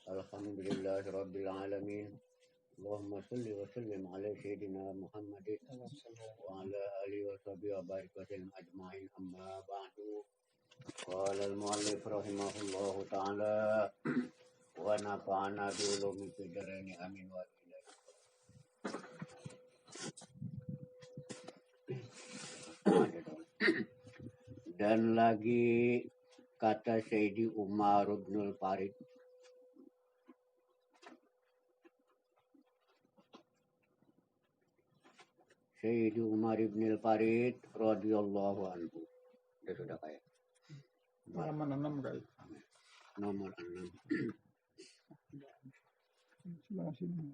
Alhamdulillahirabbil alamin. Allahumma shalli wa sallim ala sayyidina Muhammadin wa ala alihi wa sahbihi wa barik wa sallim ajma'in, amma ba'du. Qala al-mu'allif rahimahullahu ta'ala wa nafa'ana bi ulumi fid dharain amin wa ilahi. Dan lagi kata Sayyidi Umar bin Farid, Sayyidi Umar bin Farid radhiyallahu anhu. Dia sudah kayak halaman 6 kali. nomor 6. Sebelah sini.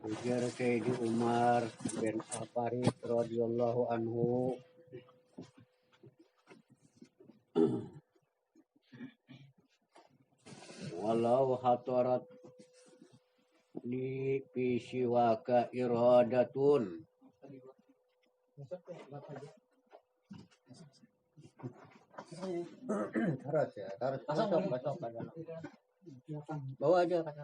Ujar Sayyidi Umar bin Farid radhiyallahu anhu, walau hatarat li fi siwaka iradatun terus ya, terus besok bawa aja kata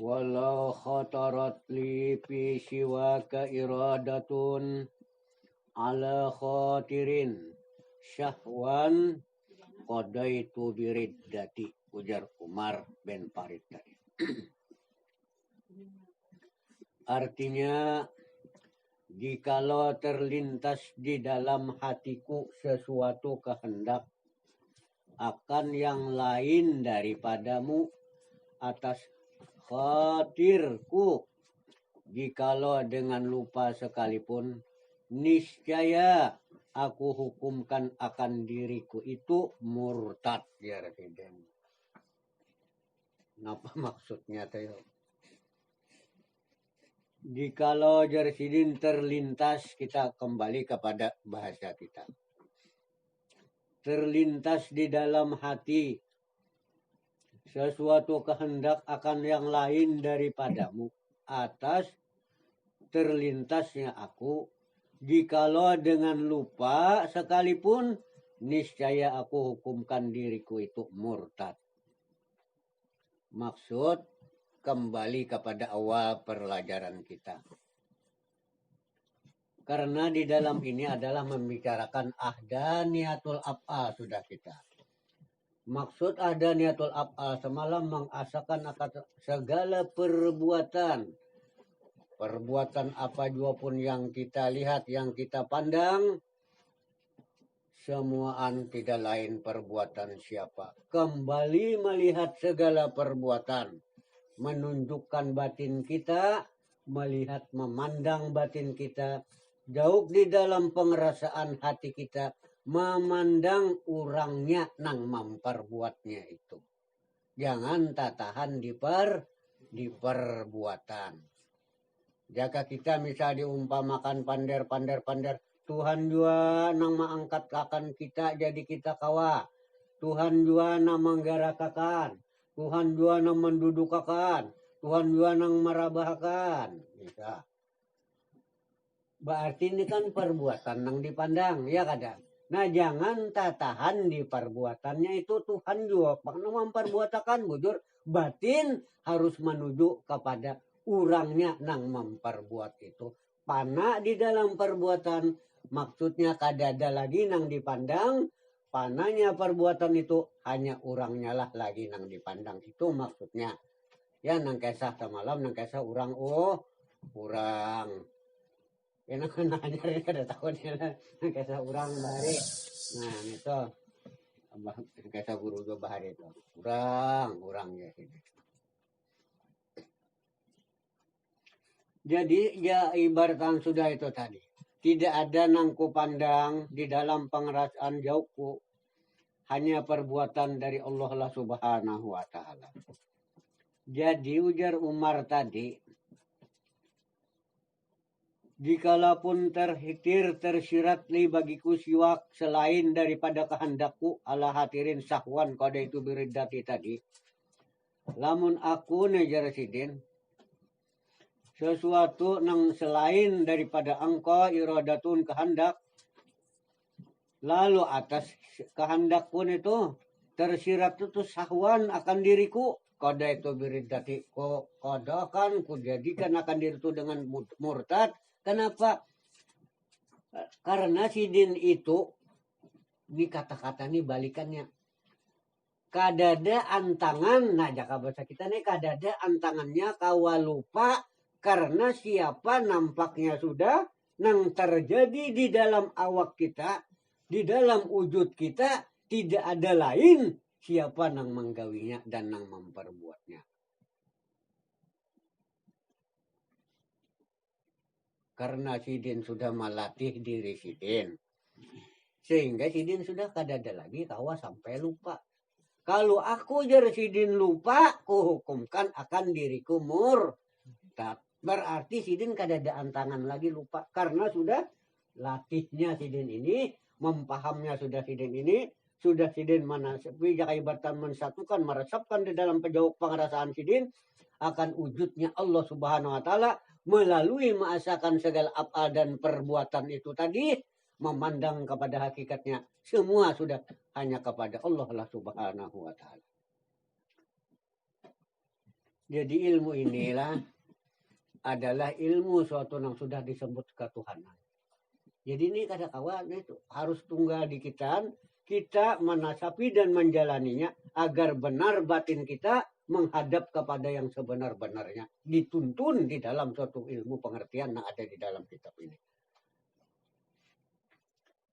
walau khatarat li fi siwaka iradatun ala khatirin syahwan qadaitu biriddati, ujar Umar bin Farid tadi. Artinya, jikalau terlintas di dalam hatiku sesuatu kehendak akan yang lain daripadamu atas khatirku, jikalau dengan lupa sekalipun, niscaya aku hukumkan akan diriku itu murtad, ya Residen. Apa maksudnya teh? Jikalau Residen terlintas, kita kembali kepada bahasa kita. Terlintas di dalam hati sesuatu kehendak akan yang lain daripadamu atas terlintasnya aku, jikalau dengan lupa sekalipun, niscaya aku hukumkan diriku itu murtad. Maksud, kembali kepada awal pelajaran kita. Karena di dalam ini adalah membicarakan ahdaniyatul af'al sudah kita. Maksud ahdaniyatul af'al semalam mengasakan akan segala perbuatan. Perbuatan apa jua pun yang kita lihat, yang kita pandang, semuaan tidak lain perbuatan siapa. Kembali melihat segala perbuatan, menunjukkan batin kita, melihat memandang batin kita, jauh di dalam pengerasaan hati kita, memandang orangnya nang memperbuatnya itu. Jangan tatahan di perbuatan. Jika kita misal diumpamakan pander, Tuhan jua nang mengangkat akan kita jadi kita kawa. Tuhan jua nang menggarakakan. Tuhan jua nang mendudukakan. Tuhan jua nang merabahakan. Bisa. Berarti ini kan perbuatan nang dipandang, ya kadang. Nah, jangan tatahan di perbuatannya itu Tuhan juga. Karena memperbuatakan bujur, batin harus menuju kepada orangnya nang memperbuat itu. Pana di dalam perbuatan, maksudnya kadada lagi nang dipandang, pananya perbuatan itu hanya orangnya lah lagi nang dipandang. Itu maksudnya. Ya, nang kesah semalam, nang kesah orang, orang. Ya nanya ada tahu dia lah kisah orang bahari. Nah itu kisah guru gue bahari itu orang ya sini. Jadi ya ibaratkan sudah itu tadi. Tidak ada nangku pandang di dalam pengerasaan jauhku. Hanya perbuatan dari Allah lah subhanahu wa ta'ala. Jadi ujar Umar tadi, jikalaupun tersirat li bagiku siwak selain daripada kehendakku ala hatirin sahwan kode itu biridati tadi. Lamun aku nejar sidin, sesuatu yang selain daripada engkau iradatun kehendak, lalu atas kehendak pun itu tersirat itu sahwan akan diriku, kode itu biridati, kode kan kujadikan akan diriku dengan murtad. Kenapa? Karena sidin itu di kata-kata ini balikannya kadada antangan. Nah jaka bahasa kita nih kadada antangannya kawalupa karena siapa nampaknya sudah nang terjadi di dalam awak kita, di dalam wujud kita tidak ada lain siapa nang menggawinya dan nang memperbuatnya. Karena sidin sudah melatih diri sidin, sehingga sidin sudah kadada lagi kawa sampai lupa. Kalau aku jar sidin lupa, kuhukumkan akan diriku murtad. Berarti sidin kadada antangan lagi lupa. Karena sudah latihnya sidin ini, mempahamnya sudah sidin ini, sudah sidin manasapi ibaratkan mensatukan, meresapkan di dalam pejauh pengerasaan sidin akan wujudnya Allah subhanahu wa ta'ala melalui mengasakan segala af'al dan perbuatan itu tadi, memandang kepada hakikatnya semua sudah hanya kepada Allah lah subhanahu wa ta'ala. Jadi ilmu inilah adalah ilmu suatu yang sudah disebut ketuhanan. Jadi ini kadang-kadang itu harus tunggal di kita menasapi dan menjalaninya agar benar batin kita menghadap kepada yang sebenar-benarnya, dituntun di dalam suatu ilmu pengertian yang ada di dalam kitab ini.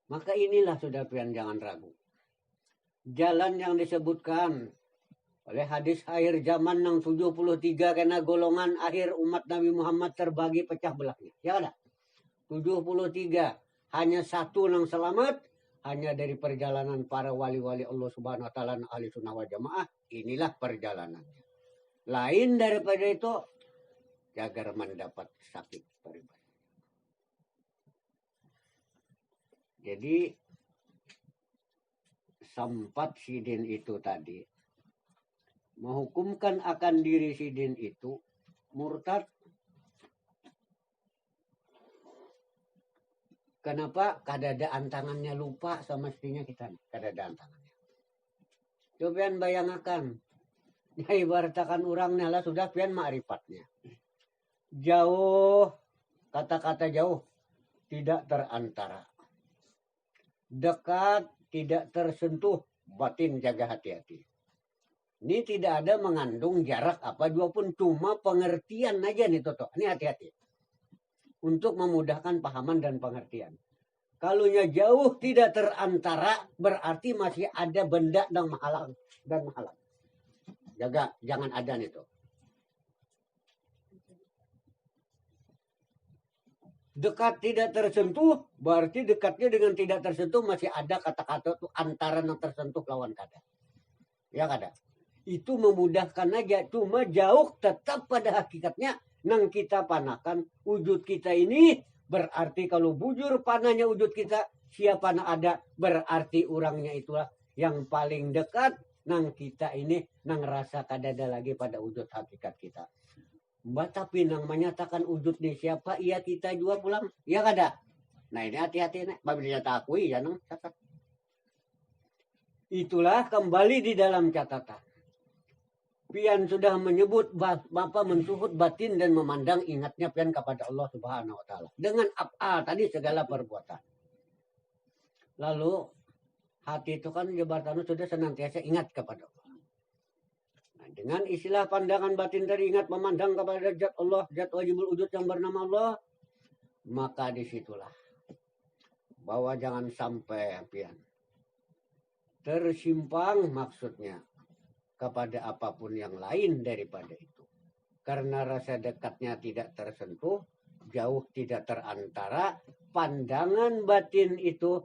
Maka inilah sudah pian jangan ragu. Jalan yang disebutkan oleh hadis akhir zaman yang 73 karena golongan akhir umat Nabi Muhammad terbagi pecah belahnya. Ya ada. 73 hanya satu yang selamat, hanya dari perjalanan para wali-wali Allah Subhanahu wa taala ahli sunnah wal jamaah. Inilah perjalanannya. Lain daripada itu agar mendapat sakit pribadi. Jadi sempat sidin itu tadi menghukumkan akan diri sidin itu murtad. Kenapa? Kadada antangannya lupa semestinya kita. Kadada antangannya. Coba bayangkan. Ya ibaratkan orangnya lah sudah pian ma'rifatnya. Jauh, kata-kata jauh tidak terantara. Dekat tidak tersentuh, batin jaga hati-hati. Ini tidak ada mengandung jarak apa juga pun, cuma pengertian aja nih Toto. Ini hati-hati. Untuk memudahkan pahaman dan pengertian. Kalunya jauh tidak terantara, berarti masih ada benda dan menghalang. Jaga, jangan ada nih Toto. Dekat tidak tersentuh, berarti dekatnya dengan tidak tersentuh masih ada kata-kata itu antara yang tersentuh lawan kata. Ya kada? Itu memudahkan aja, cuma jauh tetap pada hakikatnya nang kita panakan wujud kita ini, berarti kalau bujur panahnya wujud kita, siapa nak ada, berarti orangnya itulah yang paling dekat nang kita ini, nang rasa kadada lagi pada wujud hakikat kita. Tapi nang menyatakan wujud di siapa, iya kita juga pulang, ya kada. Nah ini hati-hati nih, babila takui ya nang catat. Itulah kembali di dalam catatan. Pian sudah menyebut Bapak mensuhut batin dan memandang ingatnya pian kepada Allah Subhanahu wa taala. Dengan af'al tadi segala perbuatan. Lalu hati itu kan jabatannya sudah senantiasa ingat kepada Allah. Nah, dengan istilah pandangan batin tadi ingat memandang kepada zat Allah, zat wajibul wujud yang bernama Allah, maka disitulah bahwa jangan sampai pian tersimpang maksudnya kepada apapun yang lain daripada itu. Karena rasa dekatnya tidak tersentuh, jauh tidak terantara, pandangan batin itu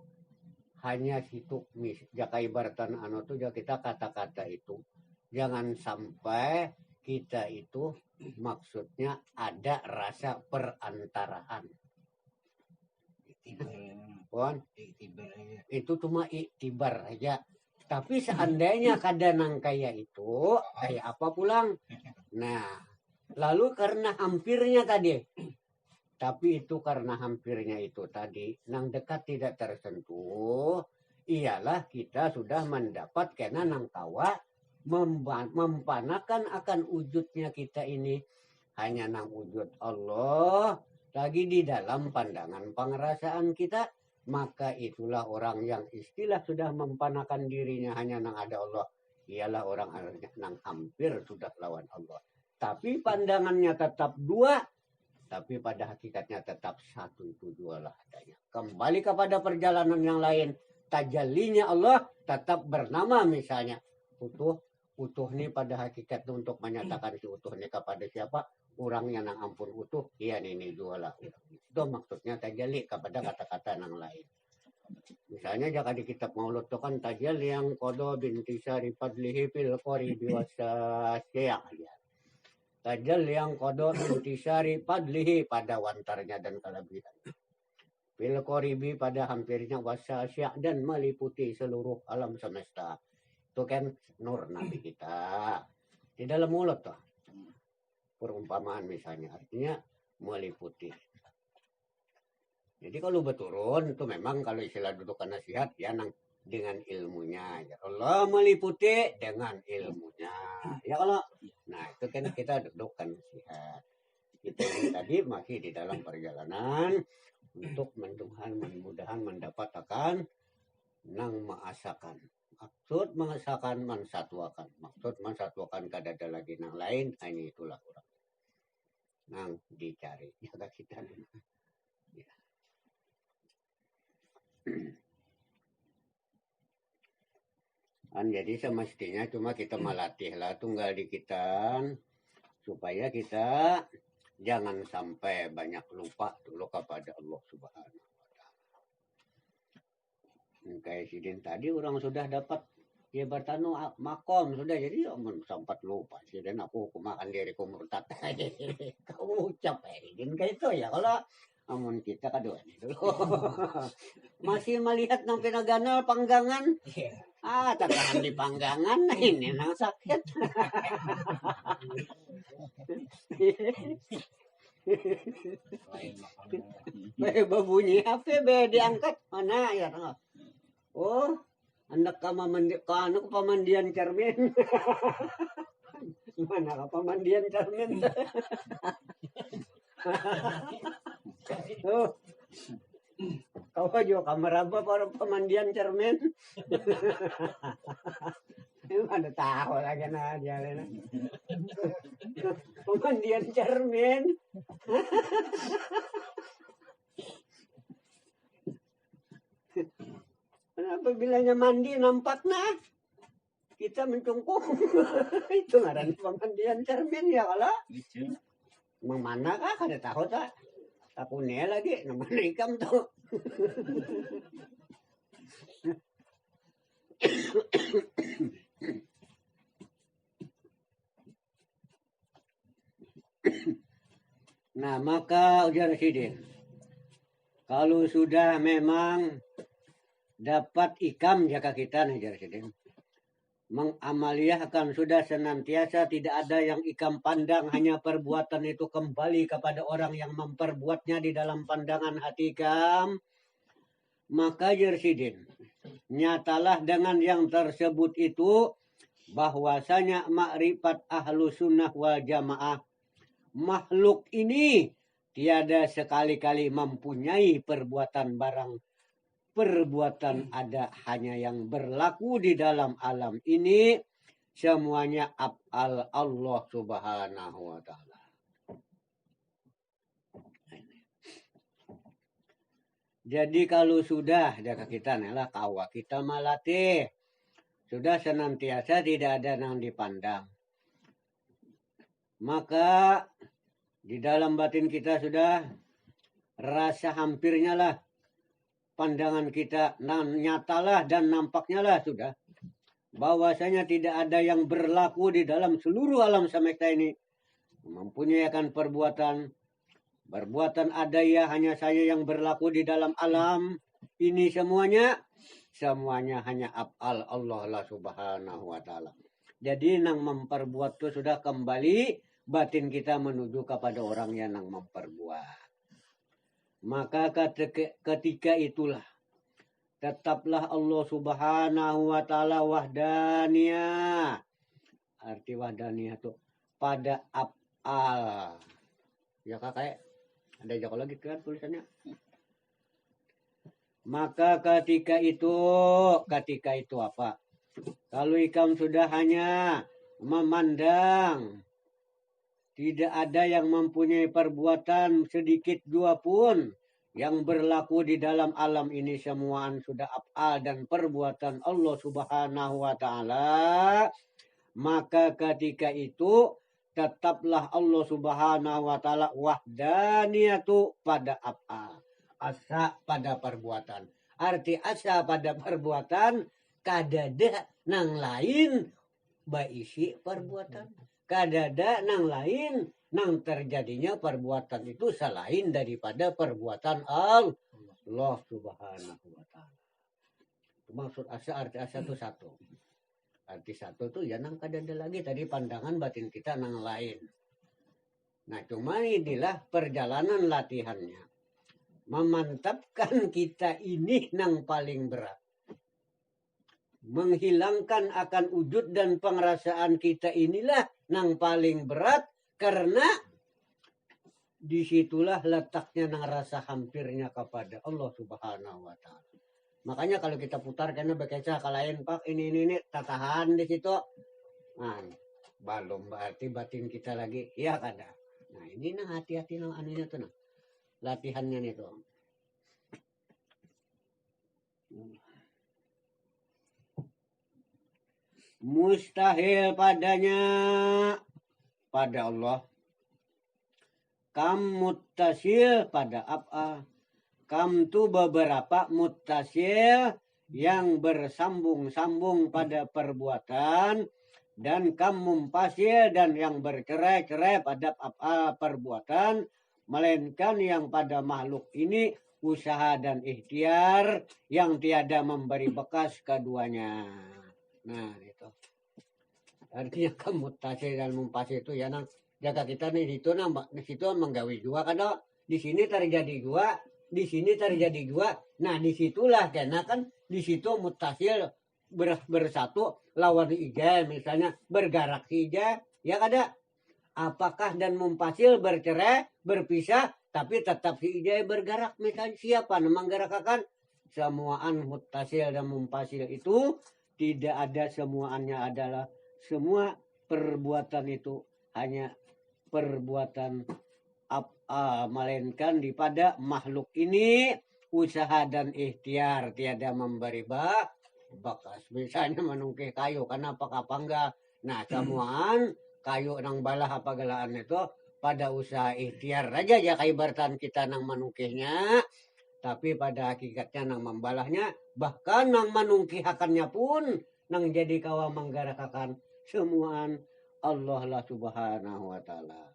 hanya situ jaka ibaratan anu tuh kita kata-kata itu jangan sampai kita itu maksudnya ada rasa perantaraan. Pon, itu cuma iktibar aja. Tapi seandainya kadang kayak itu, kayak apa pulang? Nah, lalu karena hampirnya tadi, tapi itu karena hampirnya itu tadi, nang dekat tidak tersentuh, ialah kita sudah mendapat kena nang kawa mempanakan akan wujudnya kita ini hanya nang wujud Allah lagi di dalam pandangan pengerasaan kita, maka itulah orang yang istilah sudah mempanakan dirinya hanya nang ada Allah, ialah orang nang hampir sudah lawan Allah. Tapi pandangannya tetap dua, tapi pada hakikatnya tetap satu, itu dua lah adanya. Kembali kepada perjalanan yang lain, tajallinya Allah tetap bernama misalnya utuh nih pada hakikatnya untuk menyatakan si utuh nih kepada siapa? Orang yang nang ampun utuh, iya ini dua lah. Itu maksudnya tajalli kepada kata-kata yang lain. Misalnya jika di kitab Maulud itu kan tajalli yang kodo binti syari fadlihi fil qoribi wasasya. Tajalli yang kodo binti syari fadlihi pada wantarnya dan kelebihan. Fil qoribi pada hampirnya wasasya dan meliputi seluruh alam semesta. Itu kan nur Nabi kita. Di dalam mulut tuh. Perumpamaan misalnya artinya meliputi. Jadi kalau berturun itu memang kalau istilah dudukan nasihat ya nang dengan ilmunya. Ya Allah meliputi dengan ilmunya. Ya kalau nah itu kan kita dudukan nasihat. Kita ini tadi masih di dalam perjalanan untuk mudah-mudahan mendapatkan nang mengasakan. Maksud mengasakan mensatuakan. Maksud mensatuakan kadada lagi nang lain hanya itulah kurang. Nang dicari jaga kita ya. Jadi semestinya cuma kita melatihlah tunggal di kita supaya kita jangan sampai banyak lupa dulu kepada Allah Subhanahu wa taala. Kayak sidin tadi orang sudah dapat ya bertanu makom sudah jadi sempat lupa sih dan aku makan diriku murtad. Kau ucap din kayak itu ya kalau amun kita kedua dulu masih melihat nang pinagana panggangan takaran di panggangan ini nang sakit. Babunyi HP diangkat mana ya? Oh hendak anu pemandian cermin. Mana ka pemandian cermin? Oh. Kau aja kamar apa para pemandian cermin? Mana tahu lagi na jalan. Pemandian cermin. Kenapa bilanya mandi nampak nah kita mencungkung. Itu ngaran pemandian cermin ya kalau emang mana kah kada tahu tak aku nih lagi namanya ikam tuh. Nah maka ujar sidin kalau sudah memang dapat ikam jaka kita nih ujar sidin mengamaliyahkan sudah senantiasa tidak ada yang ikam pandang hanya perbuatan itu kembali kepada orang yang memperbuatnya di dalam pandangan hati ikam, maka jersidin nyatalah dengan yang tersebut itu bahwasanya makrifat ahlu sunnah wal jamaah makhluk ini tiada sekali-kali mempunyai perbuatan ada hanya yang berlaku di dalam alam ini semuanya af'al Allah Subhanahu wa taala. Jadi kalau sudah jaga kita lah kawa kita malatih sudah senantiasa tidak ada yang dipandang maka di dalam batin kita sudah rasa hampirnya lah pandangan kita nyatalah dan nampaknya lah sudah bahwasanya tidak ada yang berlaku di dalam seluruh alam semesta ini mempunyai akan perbuatan ada ya hanya saya yang berlaku di dalam alam ini semuanya hanya af'al Allah lah subhanahu wa ta'ala. Jadi nang memperbuat itu sudah kembali batin kita menuju kepada orang yang nang memperbuat. Maka ketika itulah tetaplah Allah subhanahu wa ta'ala wahdaniyah. Arti wahdaniyah itu pada af'al. Ya kakak, ada jauh lagi kan tulisannya. Maka ketika itu apa? Kalau ikam sudah hanya memandang, tidak ada yang mempunyai perbuatan sedikit jua pun yang berlaku di dalam alam ini semuaan sudah af'al dan perbuatan Allah subhanahu wa ta'ala. Maka ketika itu tetaplah Allah subhanahu wa ta'ala wahdaniyatu pada af'al. Asa pada perbuatan. Arti asa pada perbuatan kadada nang lain baisi perbuatan. Kadada nang lain nang terjadinya perbuatan itu selain daripada perbuatan Allah subhanahu wa ta'ala. Maksud asa, arti asa itu satu. Arti satu itu ya nang kadada lagi tadi pandangan batin kita nang lain. Nah cuma inilah perjalanan latihannya. Memantapkan kita ini nang paling berat. Menghilangkan akan wujud dan pengerasaan kita inilah nang paling berat. Karena disitulah letaknya nang rasa hampirnya kepada Allah subhanahu wa ta'ala. Makanya kalau kita putar karena berkaca ke lain pak ini tatahan di situ. Nah, belum berarti batin kita lagi ya kada. Nah ini nang hati-hati nang anunya tuh nang. Latihannya nih tuh. Mustahil padanya pada Allah. Kam muttasil pada af'al. Kam tu beberapa muttasil yang bersambung-sambung pada perbuatan. Dan kam mumpasil dan yang bercerai-cerai pada af'al perbuatan. Melainkan yang pada makhluk ini usaha dan ikhtiar yang tiada memberi bekas keduanya. Nah itu. Artinya kemutasi dan mumpasi itu ya nang jaga kita nih itu nang di situ menggawi dua kan di sini terjadi dua, di sini terjadi dua. Nah disitulah karena kan di situ mutasil bersatu lawan ija misalnya bergerak ija ya kada. Apakah dan mumpasil bercerai, berpisah, tapi tetap si ijai bergerak. Misalnya siapa yang menggerakkan? Semuaan muttasil dan mumpasil itu tidak ada semuanya adalah semua perbuatan itu hanya perbuatan melainkan pada makhluk ini usaha dan ikhtiar tiada memberi bakas. Misalnya menungkih kayu, kenapa apa enggak? Nah semuaan kayu nang balah apa galaan itu pada usaha ikhtiar aja ya kaibartan kita nang menungkihnya tapi pada hakikatnya nang membalahnya bahkan nang menungkihakannya pun nang jadi kawa menggarakakan semuaan Allah lah subhanahu wa ta'ala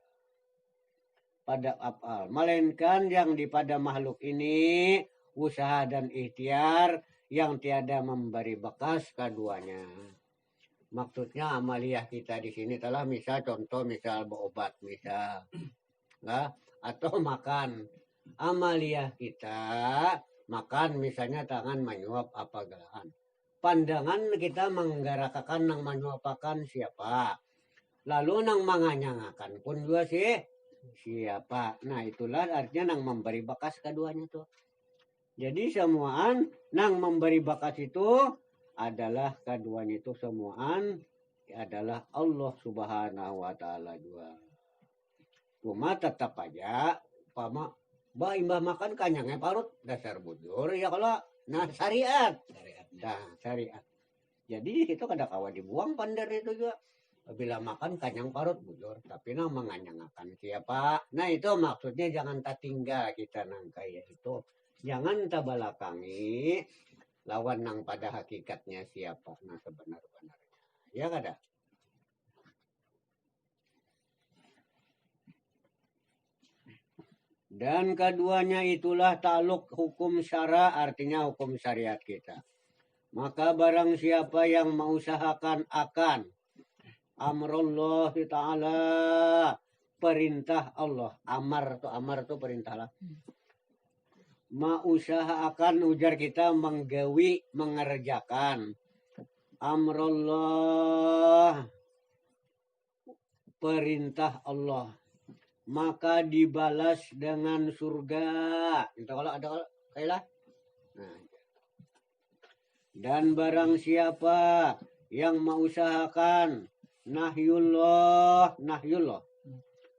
pada af'al melainkan yang di pada makhluk ini usaha dan ikhtiar yang tiada memberi bekas keduanya. Maksudnya amaliyah kita di sini telah misal contoh misal berobat misal enggak atau makan amaliyah kita makan misalnya tangan menyuap apa galahan pandangan kita menggarakakan nang menyuapakan siapa lalu nang manganyangakan pun juga sih siapa. Nah itulah artinya nang memberi bakas keduanya tuh. Jadi semuaan nang memberi bakas itu adalah keduanya itu semuaan adalah Allah subhanahu wa ta'ala juga. Cuma tetap aja pama imbah makan kanyangnya parut dasar bujur ya kalau nah syariat. Nah syariat. Jadi itu kada kawa dibuang pandar itu juga. Bila makan kanyang parut bujur, tapi nah menganyangakan siapa. Nah itu maksudnya jangan tak tinggal kita nang kaya itu. Jangan tak belakangi lawan nang pada hakikatnya siapa. Nah sebenar-benarnya. Ya kada? Dan keduanya itulah takluk hukum syara, artinya hukum syariat kita. Maka barang siapa yang mengusahakan akan amrullah ta'ala, perintah Allah. Amar tu perintah lah. Mausahakan ujar kita menggawi, mengerjakan. Amrullah, perintah Allah. Maka dibalas dengan surga. Itu kalau ada kailah. Nah. Dan barang siapa yang mengusahakan nahyullah,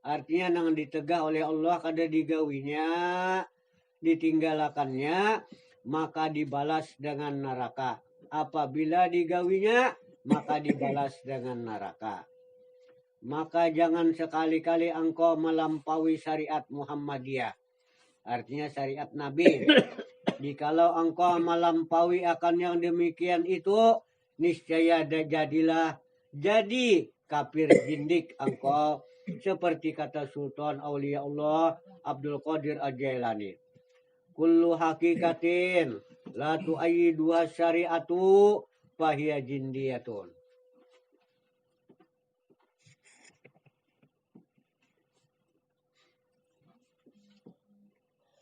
artinya nang ditegah oleh Allah kada digawinya, ditinggalakannya, maka dibalas dengan neraka. Apabila digawinya, maka dibalas dengan neraka. Maka jangan sekali-kali engkau melampaui syariat Muhammadiyah, artinya syariat Nabi. Jikalau engkau melampaui akan yang demikian itu, niscaya jadilah jadi kafir zindik engkau, seperti kata Sultan Aulia Allah Abdul Qadir Al-Jailani. Kullu hakikatin la tu'ayyidu syari'atu fahiya jindiyatun.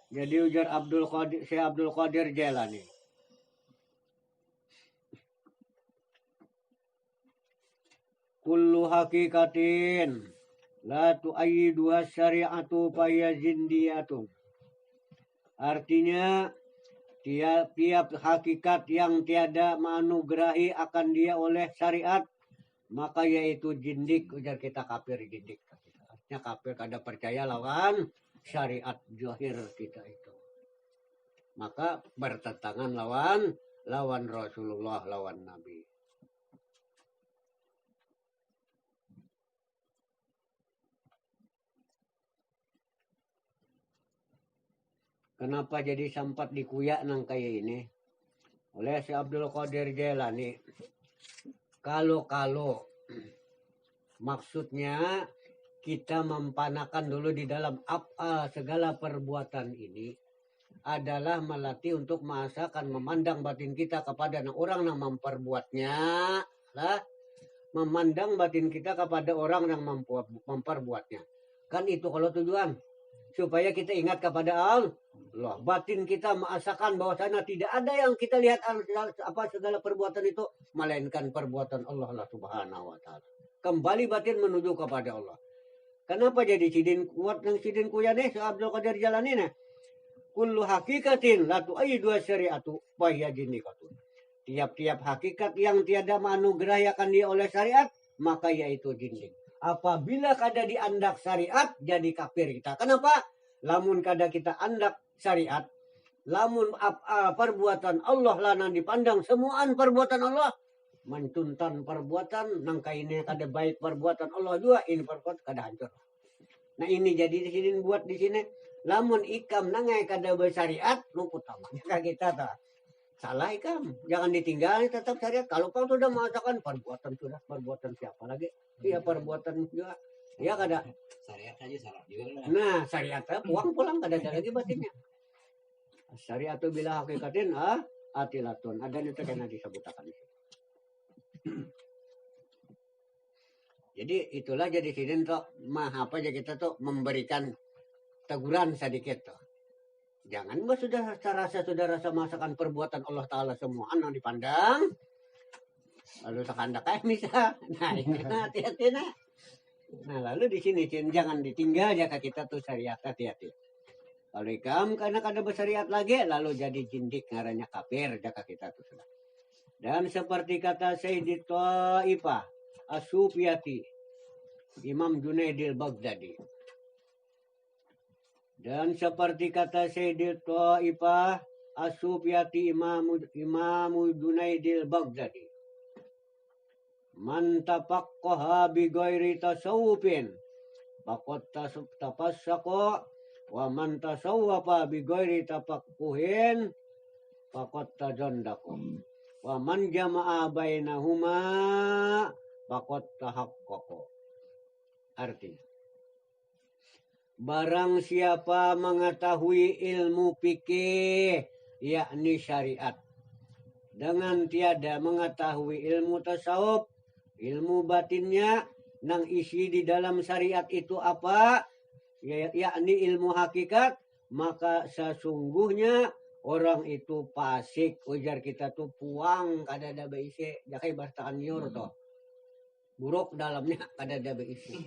Jadi ujar Syekh Abdul Qadir Jailani. Kullu hakikatin la tu'ayyidu syari'atu fahiya jindiyatun. Artinya tiap hakikat yang tiada menganugerahi akan dia oleh syariat, maka yaitu jindik, ujar kita kafir jindik. Artinya kafir kada percaya lawan syariat zahir kita itu. Maka bertentangan lawan Rasulullah, lawan Nabi. Kenapa jadi sempat dikuyak nang kayak ini? Oleh si Abdul Qadir Jailani. Kalau maksudnya kita mempanakan dulu di dalam segala perbuatan ini adalah melatih untuk mengasahkan memandang batin kita kepada orang yang memperbuatnya, lah, memandang batin kita kepada orang yang memperbuatnya. Kan itu kalau tujuan supaya kita ingat kepada Allah. Batin kita mengasahkan bahwasanya tidak ada yang kita lihat segala perbuatan itu melainkan perbuatan Allah lah Subhanahu wa taala. Kembali batin menuju kepada Allah. Kenapa jadi sidin kuat yang sidin kuyane Abdul Qadir Jailani nih? Kullu hakikatin la tu'ayyidu syari'atu fahiya jinnatun. Tiap-tiap hakikat yang tiada menganugerahi akan dia oleh syariat, maka yaitu jindik. Apabila kada diandak syariat, jadi kafir kita. Kenapa? Lamun kada kita andak syariat, lamun perbuatan Allah lah nang dipandang semuaan perbuatan Allah, mentuntan perbuatan nang kainnya kada baik perbuatan Allah juga, ini perbuatan kada hancur. Nah ini jadi di sini buat di sini, lamun ikam nangai kada bersyariat, luput tamanya kita tak. Salah ikam, jangan ditinggal tetap syariat. Kalau kau sudah mengatakan perbuatan siapa lagi? Iya perbuatan juga. Ya kada. Syariat aja salah juga. Nah syariatnya pulang kada ada lagi batinnya. Syariat itu bila hakikatin atilatun. Ada itu kena disebutakan. Jadi itulah jadi sini tuh apa aja kita tuh memberikan teguran sedikit tuh. Jangan sudah rasa masakan perbuatan Allah Ta'ala semua yang dipandang. Lalu sekandak kayak misal. Nah ini hati-hati nah. Nah lalu di sini jangan ditinggal jaka kita tuh syariat, hati-hati. Kalau ikam karena kada bersyariat lagi lalu jadi jindik ngaranya kafir jaka kita tuh sudah. Dan seperti kata Sayyid Taifah As-Sufiyati Imam Junaidil Baghdadi. Dan seperti kata Sayyid Taifah As-Sufiyati Imam Junaidil Baghdadi. Man tafaqqaha bi ghairi tasawufin faqad tafassaqa wa man tasawwafa bi ghairi tafaqquhin faqad tajandaqa wa man jama'a bainahuma faqad tahaqqaqa. Artinya, barang siapa mengetahui ilmu fikih yakni syariat dengan tiada mengetahui ilmu tasawuf, ilmu batinnya nang isi di dalam syariat itu apa, yakni ilmu hakikat, maka sesungguhnya orang itu fasik. Ujar kita tuh puang kada ada beisi, jakai bartaan nyur toh. Buruk dalamnya kada ada beisi.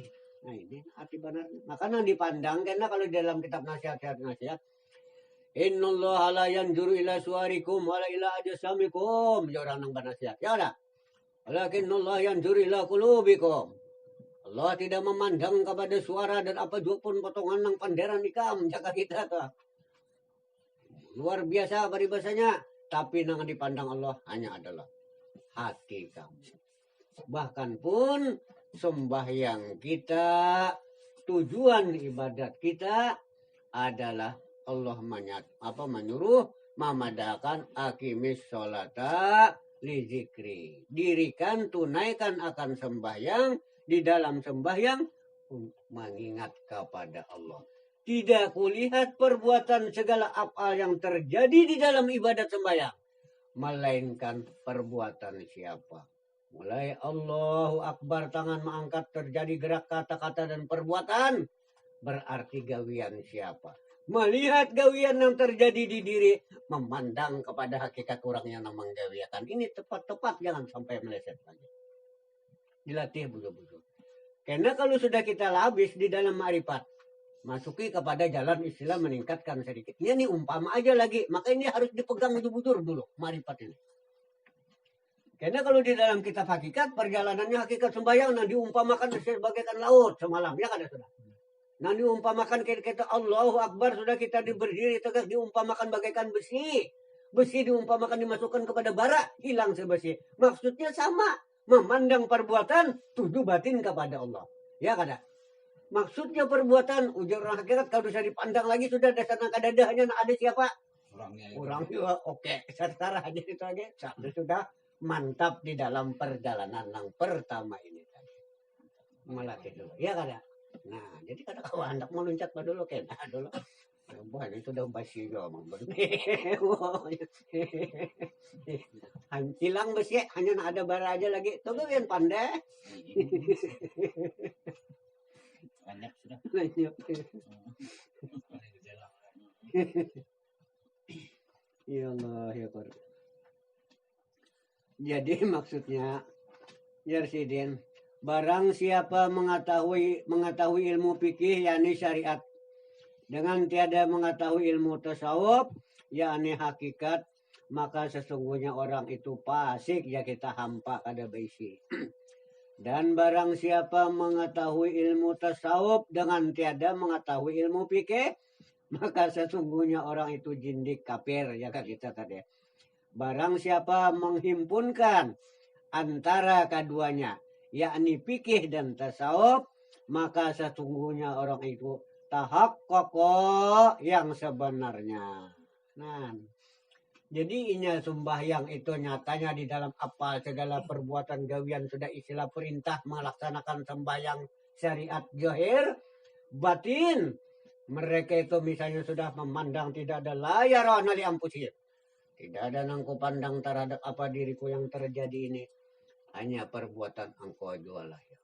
Nah ini arti benar. Maka nang dipandang karena kalau dalam kitab nasihat, innallaha la yanzuru ila suwarikum wala ila ajsamikum. Ya orang nang banasihat. Ya udah. Walakinnallaha yanzuru ila qulubikum. Allah tidak memandang kepada suara dan apa juga pun potongan nang panderan ikam jaga kita tuh. Luar biasa paribasanya, tapi nang dipandang Allah hanya adalah hati kamu. Bahkan pun sembahyang kita, tujuan ibadat kita adalah Allah menyuruh memadakan akimis sholata li zikri. Dirikan, tunaikan akan sembahyang, di dalam sembahyang mengingat kepada Allah. Tidak kulihat perbuatan segala apa yang terjadi di dalam ibadat sembahyang, melainkan perbuatan siapa. Mulai Allahu Akbar, tangan mengangkat, terjadi gerak kata-kata dan perbuatan, berarti gawian siapa. Melihat gawian yang terjadi di diri, memandang kepada hakikat orang yang menggawiakan. Ini tepat-tepat, jangan sampai meleset lagi. Dilatih betul-betul. Karena kalau sudah kita labis di dalam ma'rifat, masuki kepada jalan istilah meningkatkan sedikit. Ini umpama aja lagi, maka ini harus dipegang bujur dulu ma'rifat ini. Karena kalau di dalam kitab hakikat, perjalanannya hakikat sembahyang, nah diumpamakan sebagaikan laut semalam, ya kan sudah. Nah diumpamakan kita Allahu Akbar, sudah kita berdiri tegak, diumpamakan bagaikan besi. Besi diumpamakan dimasukkan kepada bara, hilang sebesi. Maksudnya sama. Memandang perbuatan, tuju batin kepada Allah. Ya kada? Maksudnya perbuatan, ujar orang hakikat, kalau bisa dipandang lagi, sudah dasar kadadahnya, ada siapa? Orang juga, oke. Secara aja itu aja, sudah mantap di dalam perjalanan yang pertama ini. Melatih dulu, ya kada? Nah, jadi kada kau hendak meluncat dulu, kena dulu. Wah, ini sudah basi ngomong. Hilang besi, hanya ada bara aja lagi. Tuh kan pandai. Banyak sudah. Ya Allah, ya Qur'an. Jadi maksudnya, ya Sidin, barang siapa mengetahui ilmu fikih yakni syariat, dengan tiada mengetahui ilmu tasawuf yakni hakikat, maka sesungguhnya orang itu fasik, ya kita hampa kada beisi. Dan barang siapa mengetahui ilmu tasawuf dengan tiada mengetahui ilmu fikih, maka sesungguhnya orang itu jindik kafir, ya kan kita tadi. Barang siapa menghimpunkan antara keduanya, yakni fikih dan tasawuf, maka sesungguhnya orang itu tahaqqaqa yang sebenarnya. Nah, jadi inya sembahyang itu nyatanya di dalam apa segala perbuatan gawian sudah istilah perintah melaksanakan sembahyang syariat zahir, batin. Mereka itu misalnya sudah memandang tidak ada layarana li anfusihim. Tidak ada nangku pandang terhadap apa diriku yang terjadi ini. Hanya perbuatan engkau jual lahir.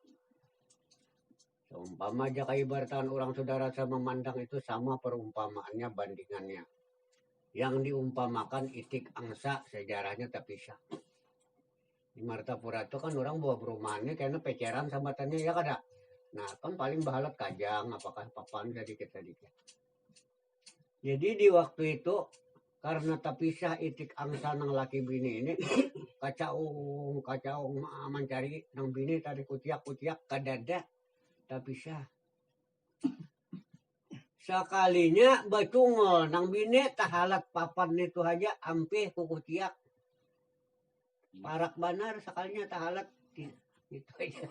Seumpama aja kaibaratan orang saudara saya memandang itu sama perumpamaannya bandingannya. Yang diumpamakan itik angsa sejarahnya tapi syah. Di Martapura itu kan orang bawa perumahannya karena peceran sambatannya ya kada. Nah kan paling bahalat kajang apakah papan sedikit-sedikit. Jadi di waktu itu karena tapisah itik angsa nang laki bini ini kacaung mencari nang bini tadi kutiak kadada tapisah. Sekalinya bacungol nang bini tahalat papan itu aja ampih ku kutiak. Parak banar sekalinya tahalat Itu aja.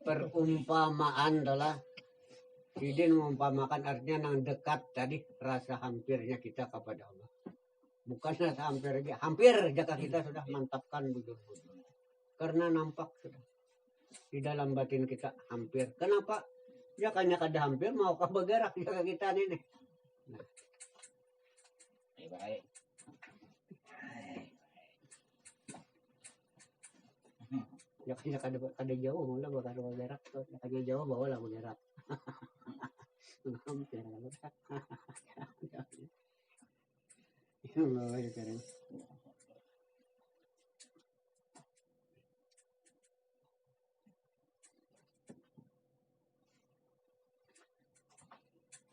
Perumpamaan adalah Sidin mengumpamakan artinya yang dekat tadi rasa hampirnya kita kepada Allah. Bukan rasa hampir jika kita sudah mantapkan bujur-bujur. Karena nampak sudah di dalam batin kita hampir. Kenapa? Ya kanya kada hampir mau ke bergerak jaga kita ini. Nah. Baik. Ya kanya kada jauh malah bakal bergerak tuh. Ya kanya jauh bawa lah bergerak. Hampir.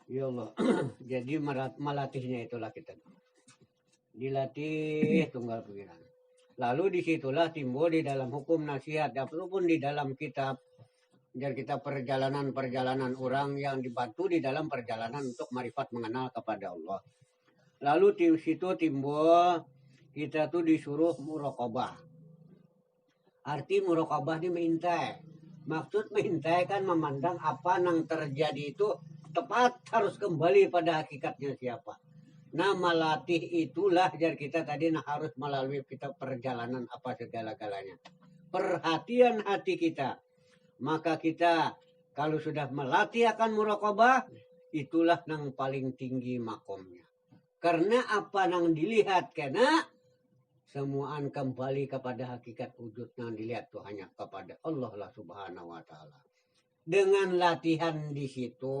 Ya Allah. Jadi melatihnya itulah kita. Dilatih tunggal pikiran. Lalu disitulah timbul di dalam hukum nasihat ataupun di dalam kitab. Jadi kita perjalanan orang yang dibantu di dalam perjalanan untuk marifat mengenal kepada Allah. Lalu di situ timbul kita tuh disuruh muraqabah. Arti muraqabah ini mengintai. Maksud mengintai kan memandang apa yang terjadi itu tepat harus kembali pada hakikatnya siapa. Nah melatih itulah jadi kita tadi harus melalui kita perjalanan apa segala-galanya. Perhatian hati kita. Maka kita kalau sudah melatih akan muraqabah itulah yang paling tinggi makomnya. Karena apa yang dilihat karena semuaan kembali kepada hakikat wujud yang dilihat tuh hanya kepada Allah lah subhanahu wa ta'ala. Dengan latihan di situ,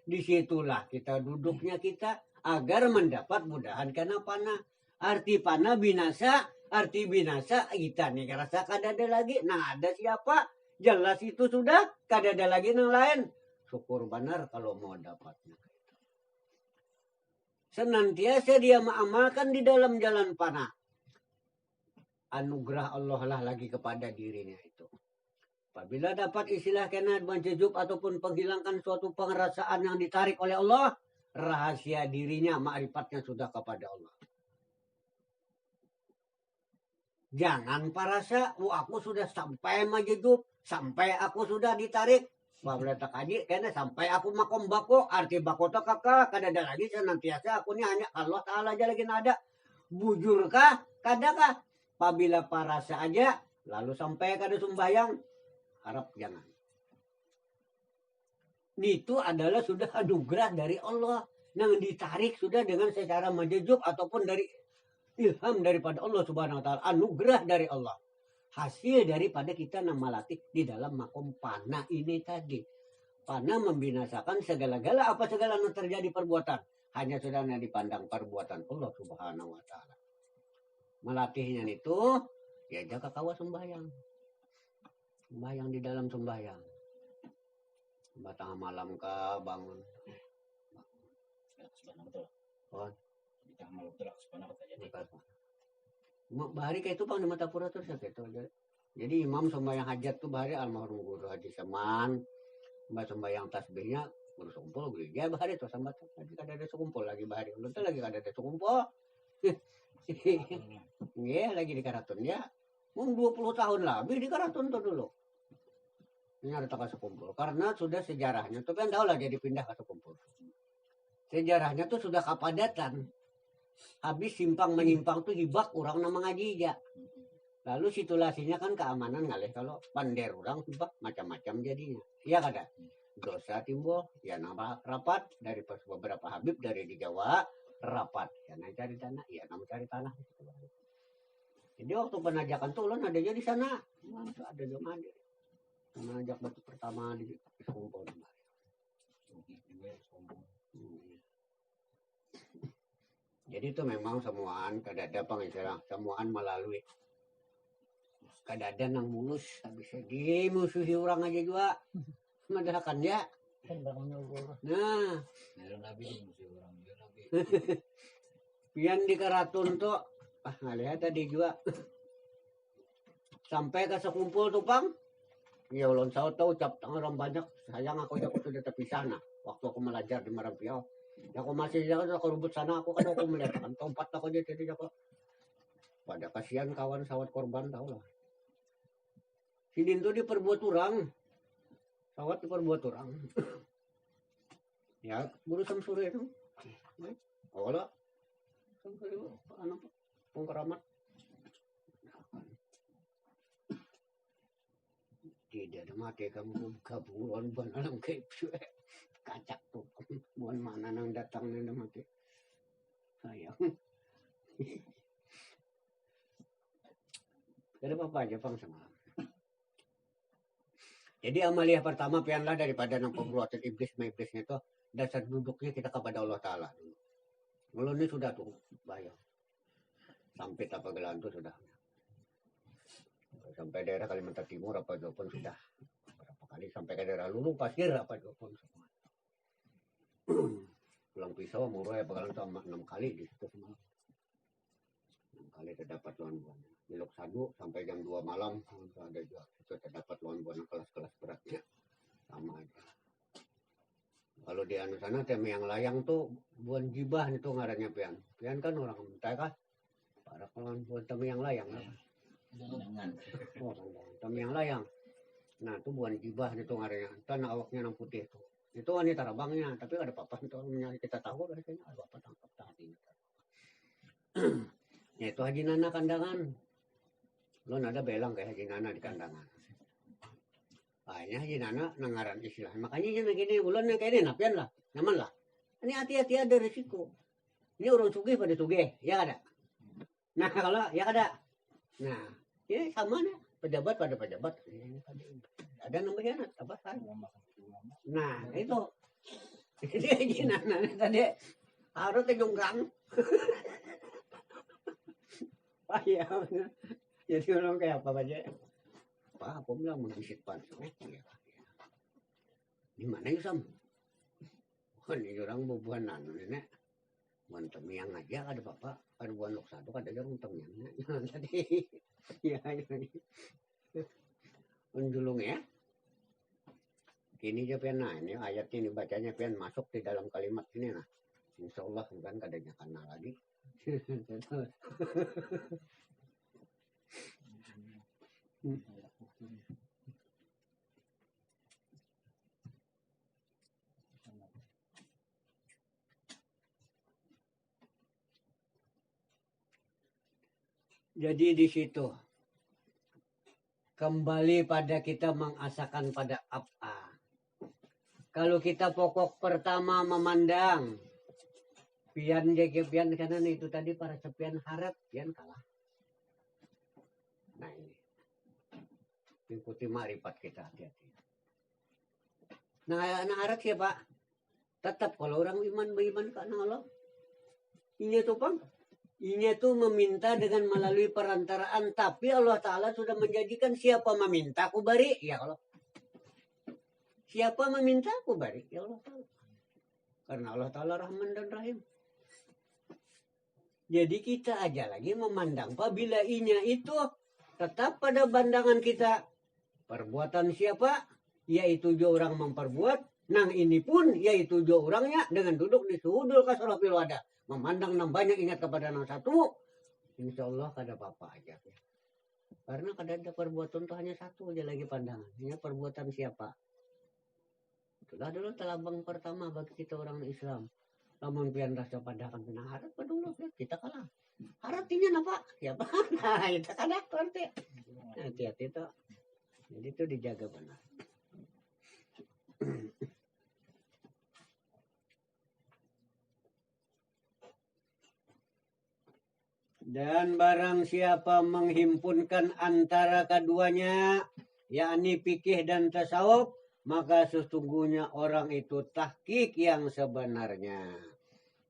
disitulah kita duduknya kita agar mendapat mudahan karena panah. Arti panah binasa, arti binasa kita nih rasa kada ada lagi. Nah ada siapa? Jelas itu sudah kada ada lagi yang lain. Syukur benar kalau mau dapatnya. Senantiasa dia mengamalkan di dalam jalan panah. Anugerah Allah lah lagi kepada dirinya itu. Apabila dapat istilah kena menjejub ataupun penghilangkan suatu pengerasaan yang ditarik oleh Allah, rahasia dirinya, ma'rifatnya sudah kepada Allah. Jangan parasa, aku sudah sampai menjejub, sampai aku sudah ditarik. Apabila tak kaji, kena sampai aku makom bako, arti bako tak kakak, kada ada lagi senantiasa aku ni hanya Allah Ta'ala aja lagi nada. Bujur kah? Kada kah? Apabila parasa aja, lalu sampai kada sembahyang, harap jangan. Itu adalah sudah anugerah dari Allah. Yang ditarik sudah dengan secara menjejub ataupun dari ilham daripada Allah subhanahu wa ta'ala. Anugerah dari Allah. Hasil daripada kita melatih di dalam makom panah ini tadi. Panah membinasakan segala-gala apa segala yang terjadi perbuatan. Hanya sudah dipandang perbuatan Allah subhanahu wa ta'ala. Melatihnya itu, ya jaga kawa sembahyang. Sembahyang di dalam sembahyang. Batang malam kah bangun. Oh. Bahari kayak itu bang di mata pura terus ya gitu. Jadi imam sembahyang hajat tuh bahari almarhum guru Haji Saman. Mbak sembahyang tasbihnya guru sekumpul gereja bahari tuh sambat. Lagi kada ada sekumpul lagi bahari. Belum lagi kada ada sekumpul. Iya lagi di Karatun ya. 20 tahun lebih di Karatun tuh dulu. Ini ada tak sekumpul. Karena sudah sejarahnya. Tapi kan tahu lah jadi pindah ke sekumpul. Sejarahnya tuh sudah kepadatan. Habis simpang menyimpang tuh hibak orang nama ngaji ya. Lalu situasinya kan keamanan ngalih. Kalau pander orang hibak macam-macam jadinya. Iya kada? Dosa timbul. Ya nama rapat. Dari beberapa habib dari di Jawa. Rapat. Ya nama cari tanah. Ya nama cari tanah. Jadi waktu penajakan tuh ulun ada di sana. Ada yang ada. Menajak batu pertama di sekumpul. Jadi itu memang semuaan kadada pengistilah semuaan melalui kadada yang mulus habis dimusuhi orang aja juga madahkan ya. Nah, pian di Karatun tuh ngelihat tadi juga sampai ke sekumpul tuh Pang. Ya ulun tahu ucap orang banyak sayang aku sudah terpisah nah waktu aku belajar di Marampiau. Ya aku masih jalan aku rubut sana aku kan aku melihat kan tempat aku jadi aku pada kasihan kawan sawat korban tahu lah. Sidin tuh diperbuat orang, sawat diperbuat orang. Ya, buru samsure itu. Oh lah, samsure anak pengkeramat. Tidak ada mati kamu kaburan ban alam kayak kacak tuh. Buan mana nang datang nang mati. Sayang. Ada apa aja pang sama. Jadi amalia pertama pianlah daripada nang pembuatan iblisnya itu dasar duduknya kita kepada Allah Ta'ala. Kalau ini sudah tuh bayang. Sampai Tapagelan tuh sudah. Sampai daerah Kalimantan Timur apa itu pun sudah. Berapa kali sampai ke daerah Lulu Pasir apa itu pun semua. Pulang Pisau Murai Pagalan sama 6 kali di situ semalam. 6 kali terdapat lawan buana. Di Lok Sadu sampai jam 2 malam ada juga itu terdapat lawan buana kelas-kelas beratnya. Sama aja. Kalau di anu sana tem yang layang tuh buan jibah itu ngarannya pian. Pian kan orang mentai kah? Para kawan buan tem yang layang. Jangan. Oh, tem yang layang. Nah, itu buan jibah itu ngarannya. Tanah awaknya yang putih itu. Itu wanita rabangnya, tapi ada papan itu kita tahu kayaknya ada papan tangkap tadi. Ya itu Haji Nana kandangan. Lo ada belang kayak Haji Nana di kandangan. Banyak Haji Nana nangaran istilah. Makanya jangan gini ulan kayak ini napian lah, nyaman lah. Ini hati-hati ada risiko. Ini orang sugih pada sugih, ya ada. Nah kalau ya ada. Nah ini sama nih pejabat pada pejabat. Ada namanya apa kan? Nah itu. Jadi Haji Nana tadi harus kejonggrang. Wah iya benar. Jadi orang kayak apa aja. Pak, aku bilang menghisip pansos. Di mana ya Sam? Oh, ini orang bubuhan anu nenek. Buan temiang aja ada bapak. Ada buan Lok Sadu ada orang temiangnya. Tadi. Ya. Menjulung ya. Kini aja pian nah ini ayat ini bacanya pian masuk di dalam kalimat ini nah. Insya Allah bukan kadanya kena lagi. Jadi di situ kembali pada kita mengasakan pada apa. Kalau kita pokok pertama memandang pian pian karena itu tadi para sepian harap pian kalah. Nah ini ikuti makrifat kita hati-hati. Nah harap siapa? Tetap kalau orang iman beriman ke Allah. Ini tuh pang. Ini tuh meminta dengan melalui perantaraan, tapi Allah Ta'ala sudah menjanjikan siapa meminta aku beri, ya Allah. Siapa meminta aku beri, ya Allah Ta'ala. Karena Allah Ta'ala Rahman dan Rahim. Jadi kita aja lagi memandang, apabila inya itu tetap pada pandangan kita. Perbuatan siapa, yaitu jo orang memperbuat, nang ini pun yaitu jo orangnya dengan duduk di sudul kasarah pilwada. Memandang nang banyak ingat kepada nang satu, insya Allah kada apa-apa aja. Karena kada ada perbuatan itu hanya satu aja lagi pandangan. Ini perbuatan siapa? Itulah dulu telabang pertama bagi kita orang Islam. Lamun pian rasa pandangan pinang harap dulu kita kalah. Harapnya apa? Siapa? Nah itu kada nanti. Hati-hati itu. Jadi itu dijaga benar. Dan barang siapa menghimpunkan antara keduanya, yakni fikih dan tasawuf, maka sesungguhnya orang itu tahqiq yang sebenarnya.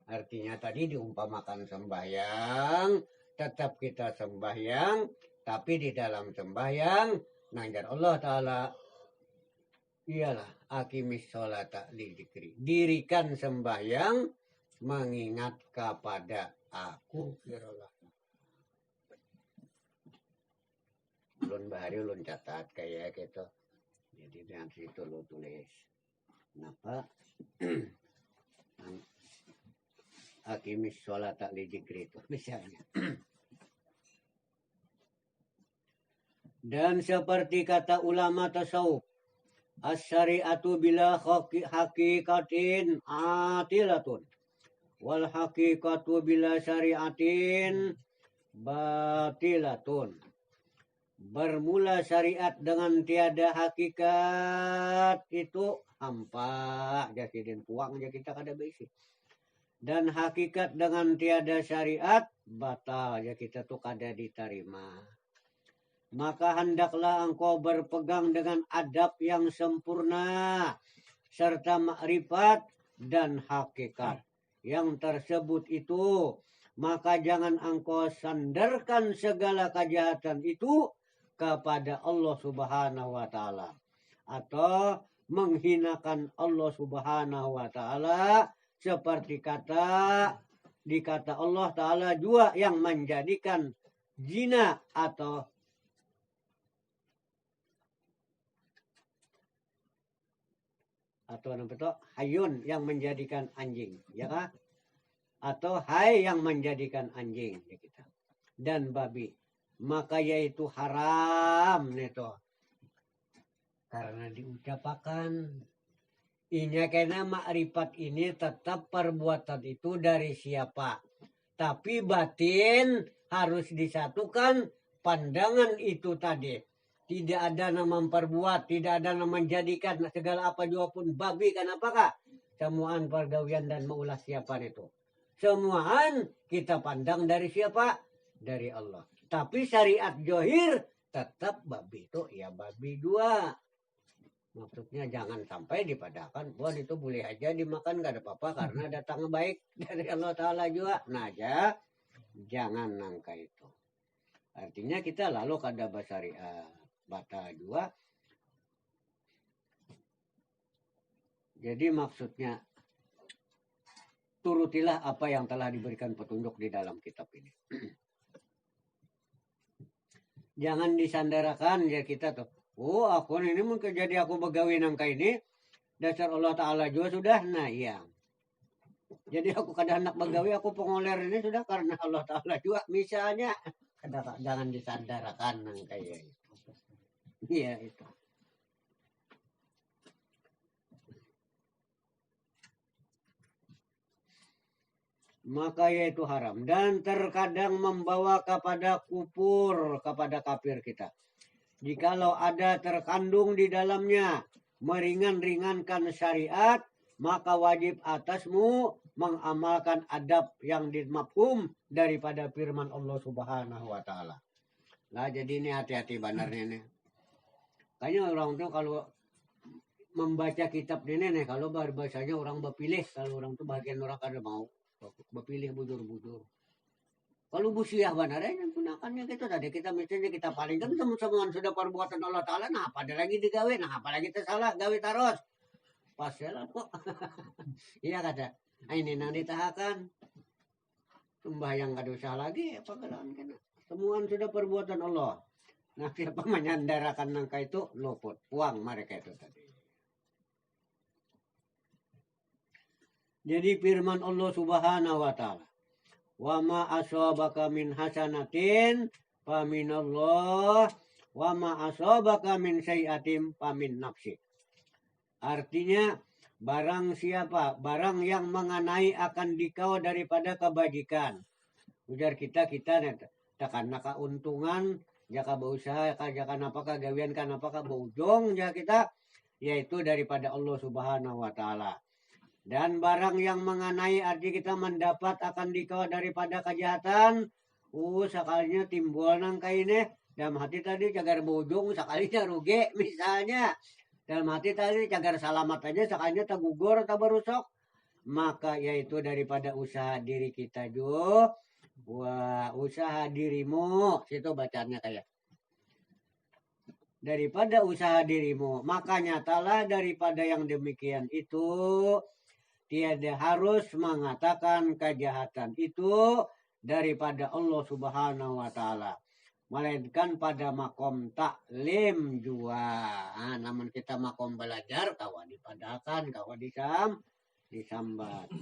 Artinya tadi diumpamakan sembahyang, tetap kita sembahyang, tapi di dalam sembahyang, najar Allah Ta'ala, ialah aqimis sholata lidzikri. Dirikan sembahyang mengingat kepada aku. Ulun bahari ulun catat kayak gitu. Jadi dengan situ lu tulis. Kenapa? Aqimis sholata lidzikri itu misalnya. Dan seperti kata ulama tasawuf, as-syari'atu bila hakikatin atilatun wal haqiqatu bila syari'atin batilatun. Bermula syariat dengan tiada hakikat itu hampa, jadi puang aja kita kada besi. Dan hakikat dengan tiada syariat batal, ya kita tuh kada diterima. Maka hendaklah engkau berpegang dengan adab yang sempurna serta makrifat dan hakikat yang tersebut itu. Maka jangan engkau sandarkan segala kejahatan itu kepada Allah Subhanahu wa taala atau menghinakan Allah Subhanahu wa taala seperti dikata Allah taala juga yang menjadikan zina atau apa itu hayun yang menjadikan anjing, ya kah? Atau hai yang menjadikan anjing ya kita dan babi, maka yaitu haram neto karena diucapakan ini karena makrifat ini tetap perbuatan itu dari siapa, tapi batin harus disatukan pandangan itu tadi. Tidak ada nama memperbuat, tidak ada nama menjadikan segala apa juga pun babi. Kenapakah? Semuaan pergawian dan maulah siapa itu. Semuaan kita pandang dari siapa? Dari Allah. Tapi syariat johir tetap babi itu ya babi dua. Maksudnya jangan sampai dipadahkan. Buat itu boleh aja dimakan gak ada apa-apa karena datang baik dari Allah Ta'ala juga. Nah aja jangan nangka itu. Artinya kita lalu kada syariat batal juga. Jadi maksudnya turutilah apa yang telah diberikan petunjuk di dalam kitab ini. Jangan disandarakan ya kita tuh. Oh aku ini mungkin jadi aku begawi nangka ini. Dasar Allah Ta'ala juga sudah. Nah iya. Jadi aku kada anak begawi aku pengoler ini sudah karena Allah Ta'ala juga misalnya. Jangan disandarakan nangka ya. Iya itu. Maka yaitu haram dan terkadang membawa kepada kufur, kepada kafir kita. Jikalau ada terkandung di dalamnya meringan-ringankan syariat, maka wajib atasmu mengamalkan adab yang dimafhum daripada firman Allah Subhanahu wa taala. Nah, jadi ini hati-hati benarnya nih. Kayaknya orang tuh kalau membaca kitab ini nih, kalau bahasanya orang berpilih, kalau orang tuh bagian orang kada mau berpilih bujur-bujur. Kalau busiah benarnya gunakannya gitu tadi kita mestinya kita palingkan semua sudah perbuatan Allah Ta'ala. Nah apa ada lagi digawe, nah apalagi kita salah gawe taros. Pas ya lah kok. Iya kata. Ini nang ditahakan. Sembahyang kada usah lagi apa kelaan kena. Semua sudah perbuatan Allah. Nah siapa menyandarakan nangka itu luput. Puang mereka itu tadi. Jadi firman Allah Subhanahu wa taala, "Wa ma asabaka min hasanatin faminallah wa ma asabaka min sayyi'atin famin nafsi." Artinya barang siapa, barang yang mengenai akan dikau daripada kebajikan. Ujar kita takkan keuntungan, jaka berusaha, jaka apakah gawian kan apakah berujung jaka kita, yaitu daripada Allah Subhanahu wa taala. Dan barang yang mengenai arti kita mendapat akan dikau daripada kejahatan, sekalinya timbul nang kainnya dalam hati tadi cagar bujung, sekalinya rugi misalnya. Dalam hati tadi cagar selamat aja, sekalinya tak gugur tak berusok. Maka yaitu daripada usaha diri kita juga. Wah, usaha dirimu. Situ bacanya kayak. Daripada usaha dirimu. Maka nyatalah daripada yang demikian itu. Tiada harus mengatakan kejahatan itu daripada Allah Subhanahu wa taala, melainkan pada makom taklim jua. Nah, namun kita makom belajar kawan dipadakan, kawan disambat.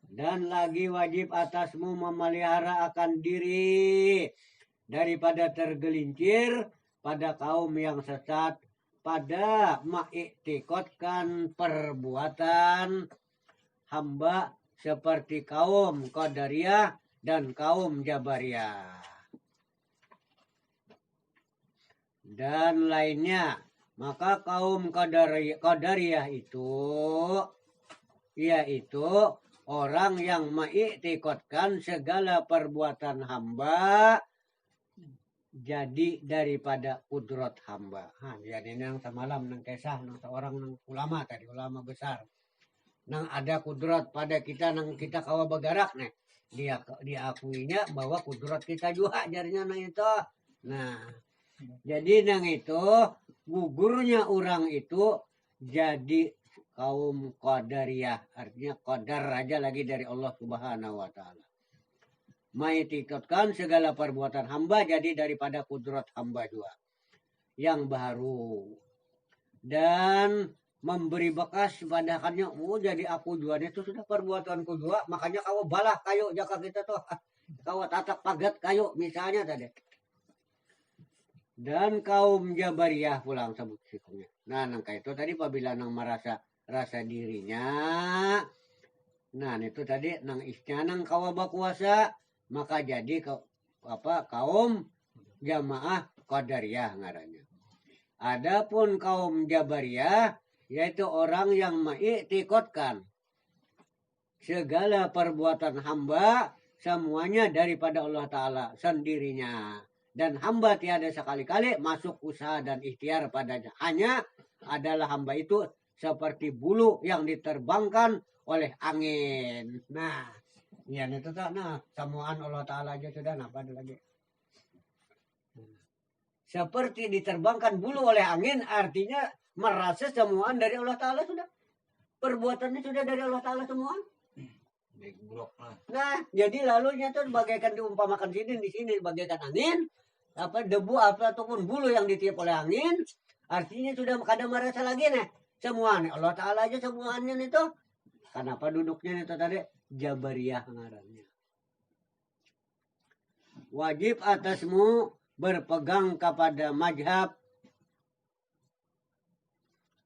Dan lagi wajib atasmu memelihara akan diri daripada tergelincir pada kaum yang sesat pada mengiktikotkan perbuatan hamba seperti kaum Qadariyah dan kaum Jabariyah dan lainnya. Maka kaum Qadariyah itu yaitu orang yang mengiktikotkan segala perbuatan hamba jadi daripada kudrat hamba. Jadi nang semalam nang kisah nang seorang nang ulama tadi, ulama besar. Nang ada kudrat pada kita nang kita kawa bergerak nih. Dia diakuinya bahwa kudrat kita juga jarinya nang itu. Nah, jadi nang itu gugurnya orang itu jadi kaum Qadariyah, artinya qadar aja lagi dari Allah Subhanahu wa taala. Mengiktikotkan segala perbuatan hamba jadi daripada kudrat hamba juga yang baru dan memberi bekas pada akannya. Oh, jadi aku juga itu sudah perbuatanku juga, makanya kau balah kayu jaka kita tuh kau tatak pagat kayu misalnya tadi. Dan kaum Jabariyah pulang sebut sikunya. Nah, nangka itu tadi apabila nang merasa rasa dirinya, nah itu tadi nang isnya nang kawa kuasa, maka jadi kaum jamaah Qadariyah ngarannya. Adapun kaum Jabariyah yaitu orang yang mengiktikotkan segala perbuatan hamba semuanya daripada Allah Ta'ala sendirinya. Dan hamba tiada sekali-kali masuk usaha dan ikhtiar padanya. Hanya adalah hamba itu seperti bulu yang diterbangkan oleh angin. Nah, ya itu tak. Nah, samuan Allah Ta'ala aja sudah. Apa ada lagi? Seperti diterbangkan bulu oleh angin, artinya merasa semuaan dari Allah Ta'ala sudah. Perbuatannya sudah dari Allah Ta'ala semua. Nah, jadi lalunya itu bagaikan diumpamakan di sini bagaikan angin, debu ataupun bulu yang ditiup oleh angin, artinya sudah kada merasa lagi nih semuanya Allah Ta'ala aja semuanya itu. Kenapa duduknya itu tadi Jabariyah ngarannya. Wajib atasmu berpegang kepada mazhab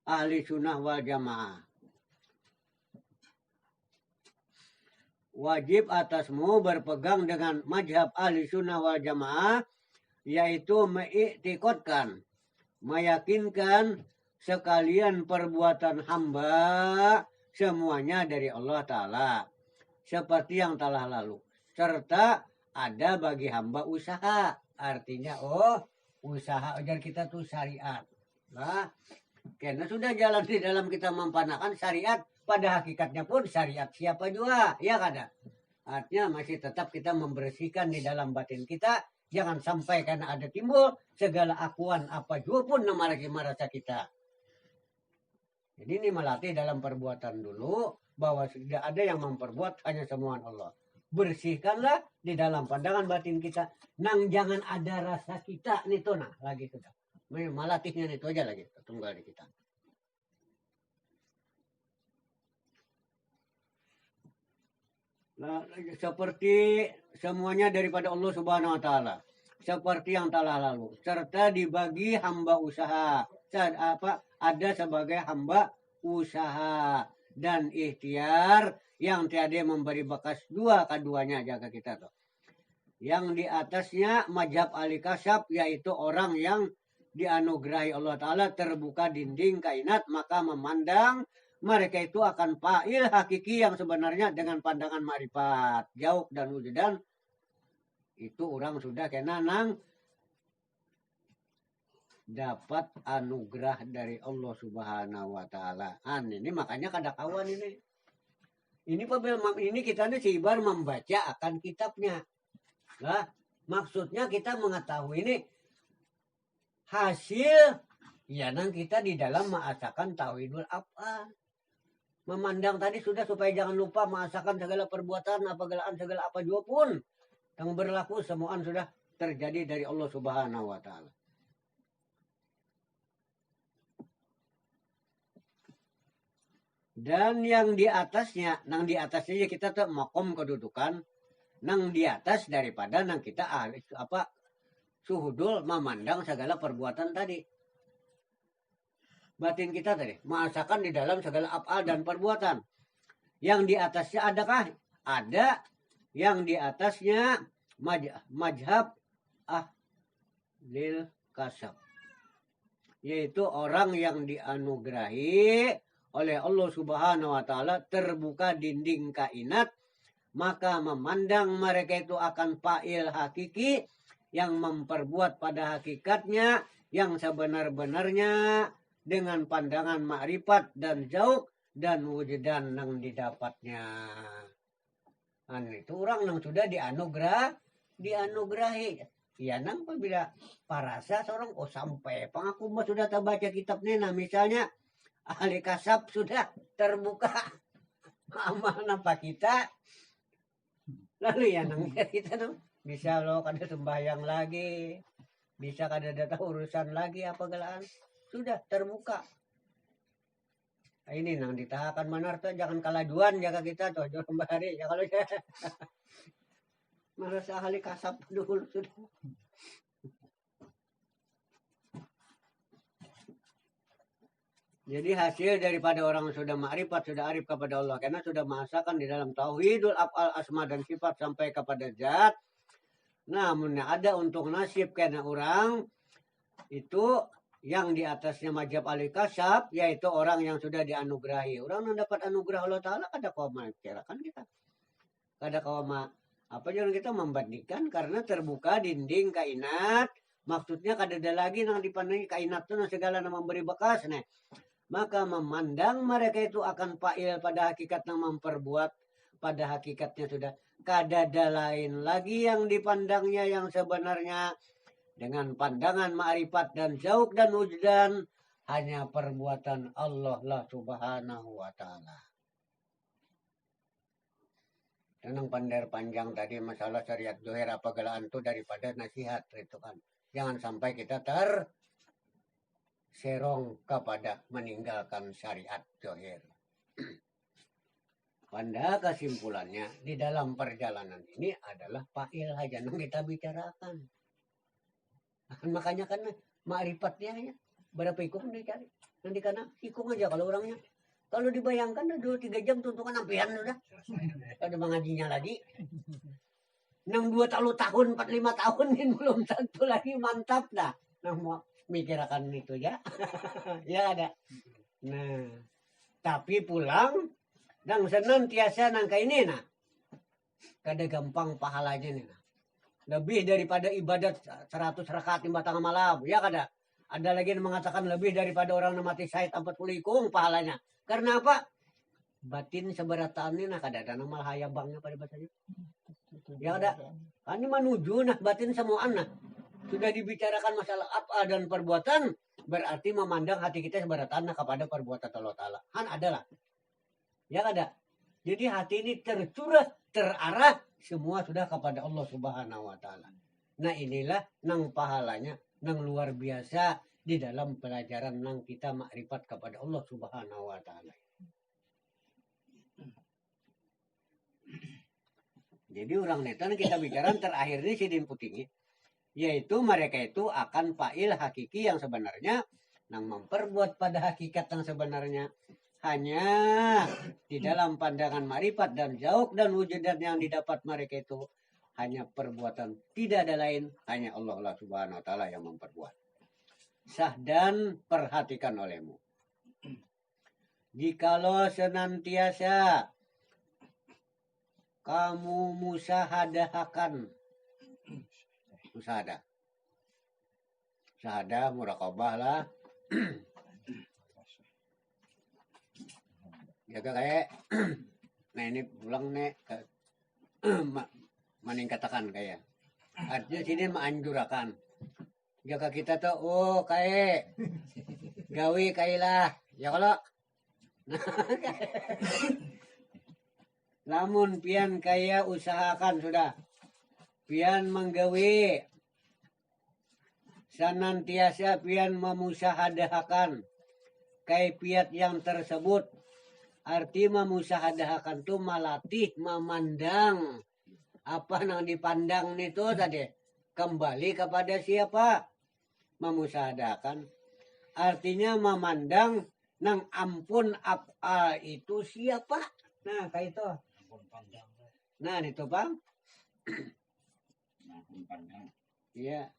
ahli sunnah wal jamaah. Wajib atasmu berpegang dengan mazhab ahli sunnah wal jamaah, yaitu mengiktikotkan, meyakinkan sekalian perbuatan hamba semuanya dari Allah Ta'ala seperti yang telah lalu, serta ada bagi hamba usaha, artinya usaha agar kita tuh syariat lah, karena sudah jalan di dalam kita mempanakan syariat, pada hakikatnya pun syariat siapa juga, ya kada, artinya masih tetap kita membersihkan di dalam batin kita. Jangan sampai karena ada timbul segala akuan apa juga pun merasa kita. Jadi ini melatih dalam perbuatan dulu bahwa tidak ada yang memperbuat, hanya semuaan Allah. Bersihkanlah di dalam pandangan batin kita. Nang jangan ada rasa kita nih tuh nah lagi sudah. Melatihnya itu aja lagi tunggal di kita. Nah, seperti semuanya daripada Allah Subhanahu wa taala. Seperti yang telah lalu, serta dibagi hamba usaha. Ada sebagai hamba usaha dan ikhtiar yang tiada memberi bekas keduanya jaga kita tuh. Yang di atasnya mazhab ahli kasyaf, yaitu orang yang dianugerahi Allah Ta'ala terbuka dinding kainat, maka memandang mereka itu akan fa'il hakiki yang sebenarnya dengan pandangan ma'rifat, jauh dan wujudan. Itu orang sudah kena nang dapat anugerah dari Allah Subhanahu wa taala. Ini makanya kada kawan ini. Ini kita nih sibar membaca akan kitabnya. Lah, maksudnya kita mengetahui ini hasil ya nang kita di dalam mengasakan tauhidul af'al. Memandang tadi sudah supaya jangan lupa mengasakan segala perbuatan segala apa juga pun yang berlaku semuaan sudah terjadi dari Allah Subhanahu wa taala. Dan yang di atasnya kita tuh makom kedudukan nang di atas daripada nang kita suhudul memandang segala perbuatan tadi. Batin kita tadi merasakan di dalam segala af'al dan perbuatan. Yang di atasnya adakah? Ada. Yang di atasnya majhab ahlil kasab, yaitu orang yang dianugerahi oleh Allah Subhanahu wa taala terbuka dinding kainat, maka memandang mereka itu akan fa'il hakiki yang memperbuat pada hakikatnya yang sebenar-benarnya dengan pandangan makrifat dan zauq dan wujudan yang didapatnya. Itu orang yang sudah dianugerahi. Ya nang apabila parasa seorang sampai pengaku mah sudah terbaca kitabnya, nah misalnya ahli kasab sudah terbuka amal napa kita, lalu ya nang kita nang bisa lo kada sembahyang lagi, bisa kada ada urusan lagi apa galaan, sudah terbuka. Ini nang ditahakan manar tuh jangan kalajuan jaga kita tuh jangan kembali ya kalau merasa ahli kasab dulu sudah. Jadi hasil daripada orang sudah ma'rifat, sudah arif kepada Allah, karena sudah merasakan di dalam tauhidul af'al asma dan sifat sampai kepada zat. Namun ada untuk nasib karena orang itu yang di atasnya majab ahli kasab, yaitu orang yang sudah dianugerahi. Orang yang dapat anugerah Allah Ta'ala kada kau mengkirakan kita. Kada kau apa jangan kita membandingkan karena terbuka dinding kainat. Maksudnya kada ada lagi yang dipandang kainat itu segala yang memberi bekas. Nih. Maka memandang mereka itu akan fa'il pada hakikat yang memperbuat. Pada hakikatnya sudah kada ada lain lagi yang dipandangnya yang sebenarnya. Dengan pandangan ma'rifat dan zauq dan wujudan hanya perbuatan Allah lah Subhanahu wa taala. Dan yang pandai panjang tadi masalah syariat dohir apa galaan itu daripada nasihat itu kan. Jangan sampai kita terserong kepada meninggalkan syariat dohir. Pada kesimpulannya di dalam perjalanan ini adalah fa'il aja yang kita bicarakan. Makanya kan ma'rifatnya ya. Berapa ikung dicari. Nanti karena ikung aja kalau orangnya. Kalau dibayangkan 2-3 jam tuntukan ampian sudah. Ada mengajinya lagi. 2 tahun, 4-5 tahun ini belum tentu lagi mantap dah. Nah mau mikirkan itu ya. Ya ada. Nah, tapi pulang dan senantiasa nangka ini nah. Kada gampang pahalanya nih. Lebih daripada ibadat 100 rakaat di batang malam. Ya kada. Ada lagi yang mengatakan lebih daripada orang yang mati syahid 40 ikung pahalanya. Karena apa? Batin seberatan ini nah kada ada nama hayabangnya pada bahasanya. Ya kada. Ini menuju nah batin semuaan nah. Sudah dibicarakan masalah apa dan perbuatan. Berarti memandang hati kita seberatan nah kepada perbuatan Allah Ta'ala. Kan adalah. Ya kada. Jadi hati ini tercurah, terarah. Semua sudah kepada Allah Subhanahu wa taala. Nah, inilah nang pahalanya nang luar biasa di dalam pelajaran nang kita makrifat kepada Allah Subhanahu wa taala. Jadi orang netan kita bicara terakhir ini sidin puting, yaitu mereka itu akan fa'il hakiki yang sebenarnya nang memperbuat pada hakikat yang sebenarnya. Hanya di dalam pandangan marifat dan zauq dan wujudan yang didapat mereka itu hanya perbuatan, tidak ada lain, hanya Allah Subhanahu wa taala yang memperbuat. Sah dan perhatikan olehmu. Jikalau senantiasa kamu musahadahakan, musahadah muraqabah lah. Jaga kayak nah ini pulang nek meningkatkan kayak artinya sini menganjurkan jaga kita tuh kayak gawe kailah ya kalau namun pian kaya usahakan sudah pian menggawe senantiasa pian memusahadahakan kaifiat yang tersebut. Arti memusahadahakan itu melatih memandang apa yang dipandang itu tadi kembali kepada siapa? Memusahadakan. Artinya memandang nang ampun af'al itu siapa? Nah, kayak itu. Ampun pandang. Nah, itu Bang. Ampun pandang. Iya.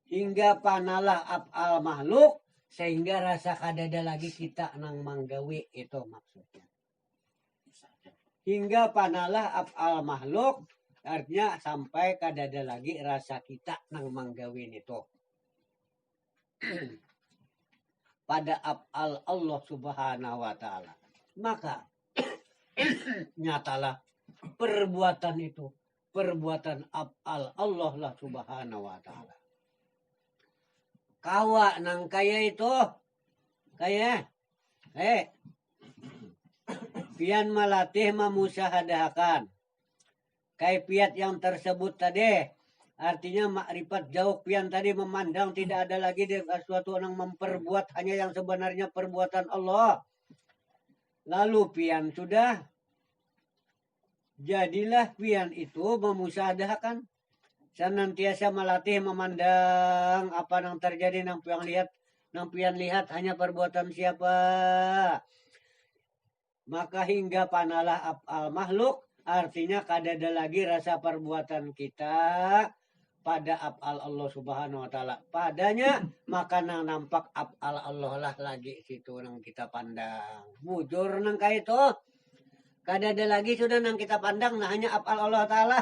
Hingga panalah af'al makhluk sehingga rasa kadada lagi kita nang manggawi, itu maksudnya. Hingga panalah af'al makhluk artinya sampai kadada lagi rasa kita nang manggawin itu. Pada af'al Allah Subhanahu wa taala. Maka nyatalah perbuatan itu, perbuatan af'al Allah lah Subhanahu wa taala. Kawa nang kaya itu, kaya pian melatih memusahadakan kaifiat yang tersebut tadi, artinya makrifat jauh pian tadi memandang tidak ada lagi sesuatu yang memperbuat, hanya yang sebenarnya perbuatan Allah. Lalu pian sudah jadilah pian itu memusahadakan, senantiasa melatih memandang apa yang terjadi, nang pian lihat hanya perbuatan siapa. Maka hingga panalah af'al makhluk, artinya kadada lagi rasa perbuatan kita pada af'al Allah Subhanahu wa taala. Padanya maka nang nampak af'al Allah lah lagi situ nang kita pandang. Bujur nang kayak itu. Kadada lagi sudah nang kita pandang, nah hanya af'al Allah taala.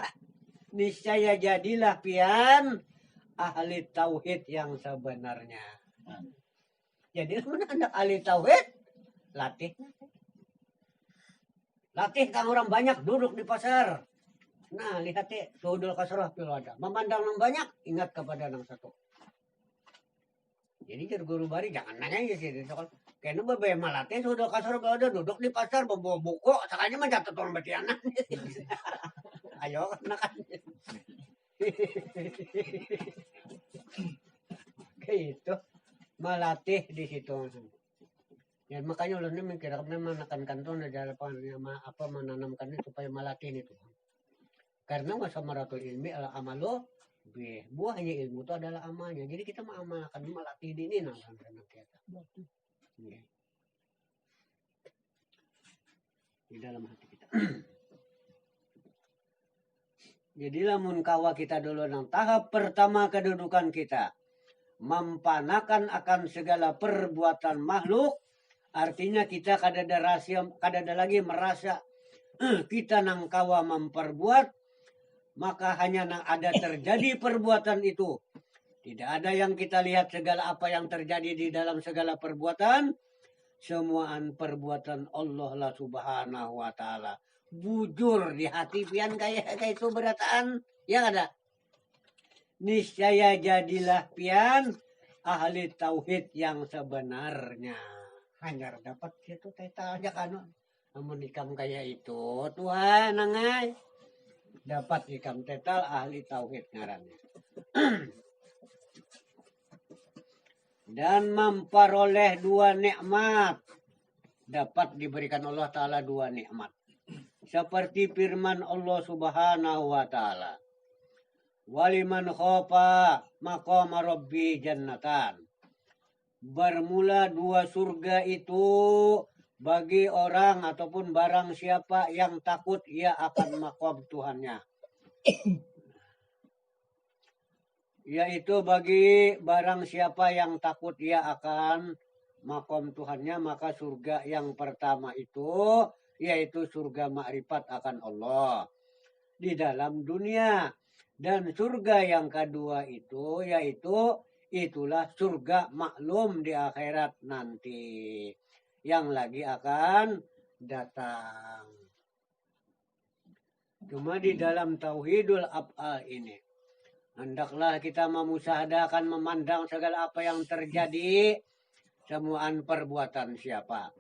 Niscaya jadilah pian ahli tauhid yang sebenarnya. Jadi mana anda ahli tauhid? Latih kan orang banyak duduk di pasar. Nah, lihat sudul kasrah pilu ada. Memandang yang banyak, ingat kepada yang satu. Jadi jadi guru bari jangan nanya ya sih. Kayaknya berbeda malatih sudul kasrah pilu ada duduk di pasar membawa buku. Sakanya mencatat orang betianan. Ayo kan. Kayak itu melatih di situ. Ya makanya ulun ini mikir menekankan tuh apa menanamkannya supaya melatih itu. Karena wasamaratul ilmi ala amalu buahnya ilmu itu adalah amalnya. Jadi kita mengamalkan melatih ini nah kita. Ya. Di dalam hati kita. Jadi lamun kawa kita dulu nang tahap pertama kedudukan kita mempanakan akan segala perbuatan makhluk. Artinya kita kadada lagi merasa kita nang kawa memperbuat, maka hanya nang ada terjadi perbuatan itu. Tidak ada yang kita lihat segala apa yang terjadi di dalam segala perbuatan. Semuaan perbuatan Allah lah Subhanahu wa taala. Bujur di hati pian kayak itu berataan, ya ada. Niscaya jadilah pian ahli tauhid yang sebenarnya. Hanya dapat situ teta aja kan. Namun ikam kayak itu Tuhan nangai. Dapat ikam tetal ahli tauhid ngarannya. Dan memperoleh dua nikmat. Dapat diberikan Allah Ta'ala dua nikmat. Seperti firman Allah Subhanahu wa Ta'ala. Waliman khofa maqama rabbi jannatan. Bermula dua surga itu bagi orang ataupun barang siapa yang takut ia akan makom Tuhannya. Yaitu bagi barang siapa yang takut ia akan makom Tuhannya, maka surga yang pertama itu yaitu surga makrifat akan Allah di dalam dunia. Dan surga yang kedua itu yaitu itulah surga maklum di akhirat nanti yang lagi akan datang. Cuma di dalam tauhidul af'al ini hendaklah kita memusahadakan memandang segala apa yang terjadi, semuaan perbuatan siapa.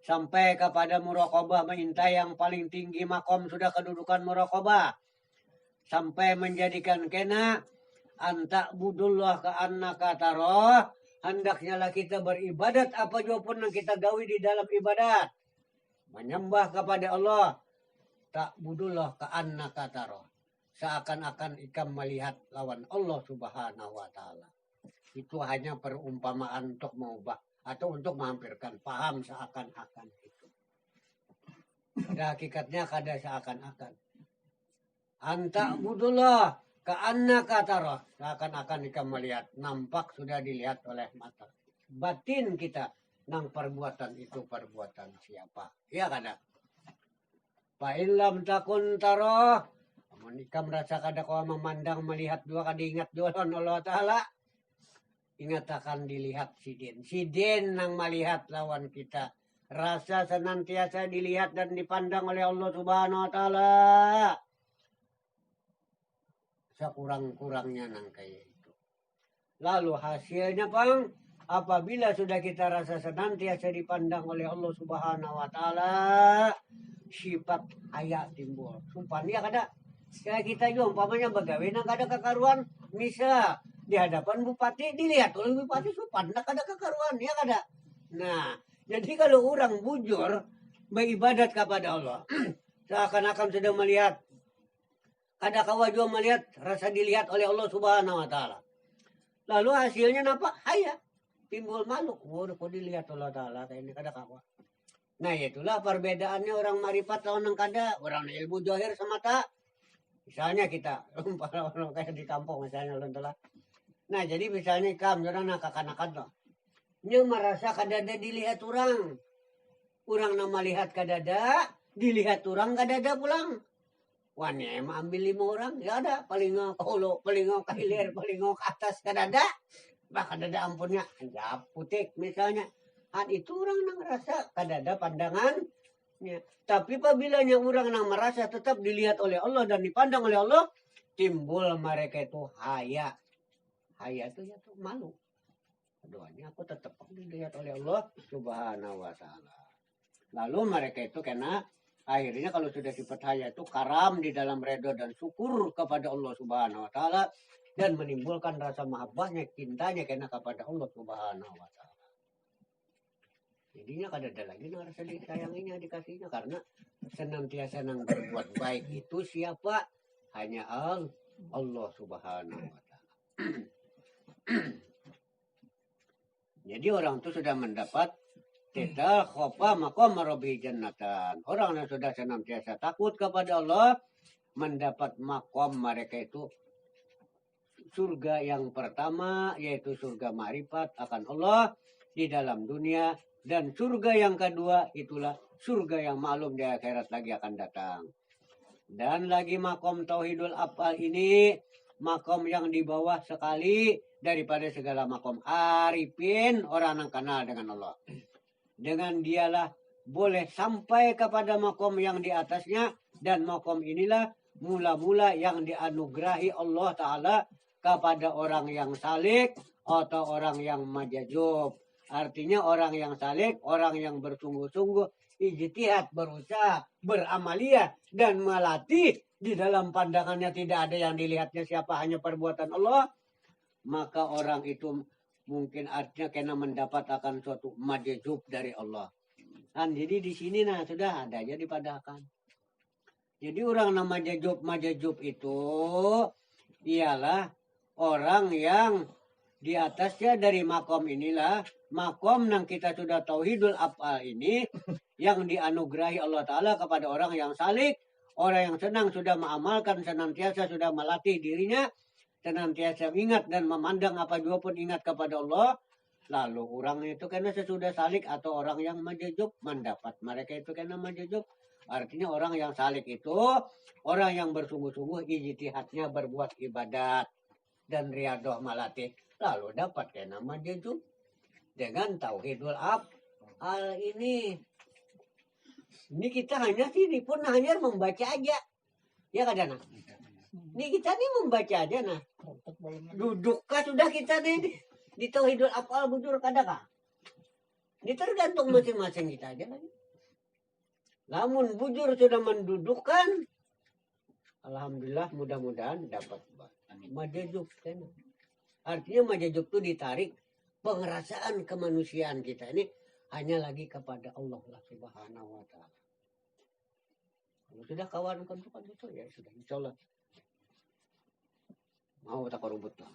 Sampai kepada muraqabah mengintai yang paling tinggi makom sudah kedudukan muraqabah. Sampai menjadikan kena anta budullah ka'annaka taroh. Hendaknya lah kita beribadat apa jua pun yang kita gawi di dalam ibadat. Menyembah kepada Allah. Tak budullah ka'annaka taroh. seakan-akan ikam melihat lawan Allah Subhanahu wa taala. Itu hanya perumpamaan untuk mengubah atau untuk menghampirkan paham seakan-akan itu. Pada hakikatnya kada seakan-akan. Anta budullah ka'annaka tarah. Seakan-akan ikam melihat, nampak sudah dilihat oleh mata. Batin kita nang perbuatan itu perbuatan siapa? Ya kada? Fa in lam takun tarah. Amun ikam merasa kada kau memandang melihat dua kada ingat dua lawan Allah taala. Ingat akan dilihat sidin. Sidin nang melihat lawan kita. Rasa senantiasa dilihat dan dipandang oleh Allah Subhanahu wa taala. Sekurang-kurangnya nang kayak itu. Lalu hasilnya Bang, apabila sudah kita rasa senantiasa dipandang oleh Allah Subhanahu wa taala, sifat haya timbul. Sumpah dia kada. Kayak kita juga umpamanya begawe nang kada kekaruan, misal di hadapan bupati dilihat oleh bupati sumpah nang kada kekaruan, ya kada. Nah, jadi kalau orang bujur beribadat kepada Allah, seakan-akan sudah melihat kada kawa juga melihat rasa dilihat oleh Allah Subhanahu wa taala. Lalu hasilnya apa? Haya. Timbul malu. Oh, kok dilihat Allah taala kayak ini kada kawa. Nah, itulah perbedaannya orang marifat lawan yang kada, orang ilmu zahir semata. Misalnya kita orang kayak di kampung misalnya lontola. Nah, jadi misalnya kam orang nak kakanakan loh. Dia merasa kada ada dilihat orang. Orang nama lihat kada ada, dilihat orang kada ada pulang. Wani emang ambil 5 orang, ya ada. Paling kaulo, paling kailir, paling ke atas kada ada. Bahkan ada ampunnya, ya putik misalnya. Itu orang nang merasa kada ada pandangan. Ya. Tapi apabila orang nang merasa tetap dilihat oleh Allah dan dipandang oleh Allah, timbul mereka itu haya. Haya itu ya tuh malu. Doanya aku tetap dilihat oleh Allah Subhanahu wa taala. Lalu mereka itu kena akhirnya kalau sudah sifat haya itu karam di dalam redha dan syukur kepada Allah Subhanahu wa taala dan menimbulkan rasa mahabbahnya, cintanya kena kepada Allah Subhanahu wa taala. Jadinya kada ada lagi rasa disayanginya, dikasihnya karena senantiasa nang berbuat baik itu siapa? Hanya Allah Subhanahu wa taala. Jadi orang itu sudah mendapat kita khofa maqam rabbi jannatan. Orang yang sudah senantiasa takut kepada Allah mendapat makom mereka itu surga yang pertama yaitu surga ma'rifat akan Allah di dalam dunia dan surga yang kedua itulah surga yang maklum di akhirat lagi akan datang. Dan lagi makom tauhidul afal ini makom yang di bawah sekali daripada segala makom arifin orang yang kenal dengan Allah. Dengan dialah boleh sampai kepada makom yang di atasnya dan makom inilah mula-mula yang dianugerahi Allah Ta'ala kepada orang yang salik atau orang yang majajub. Artinya orang yang salik, orang yang bersungguh-sungguh, ijtihad, berusaha, beramaliyah dan melatih di dalam pandangannya tidak ada yang dilihatnya siapa hanya perbuatan Allah. Maka orang itu mungkin artinya kena mendapat akan suatu majajub dari Allah. Dan jadi di sini nah sudah ada aja dipadahkan. Jadi orang nama majajub itu ialah orang yang di atasnya dari makom inilah makom yang kita sudah tauhidul afal ini yang dianugerahi Allah Ta'ala kepada orang yang salik, orang yang senang sudah mengamalkan senantiasa sudah melatih dirinya senantiasa ingat dan memandang apa jua pun ingat kepada Allah. Lalu orang itu karena sesudah salik atau orang yang majajub mendapat mereka itu karena majajub. Artinya orang yang salik itu orang yang bersungguh-sungguh ijtihadnya berbuat ibadat dan riadah melatih. Lalu dapat karena majajub dengan tauhidul afal ini. Ini kita hanya sini pun hanya membaca aja. Ya kadang ini kita nih membaca aja nah. Dudukkah sudah kita nih di tauhidul afal bujur kadakah? Ini tergantung masing-masing kita aja lagi. Namun bujur sudah mendudukkan, alhamdulillah mudah-mudahan dapat majajub. Artinya majajub itu ditarik pengerasaan kemanusiaan kita ini hanya lagi kepada Allah Subhanahu wa taala. Kalau sudah kawan kan itu ya sudah insyaallah Mau tak korubut tuh.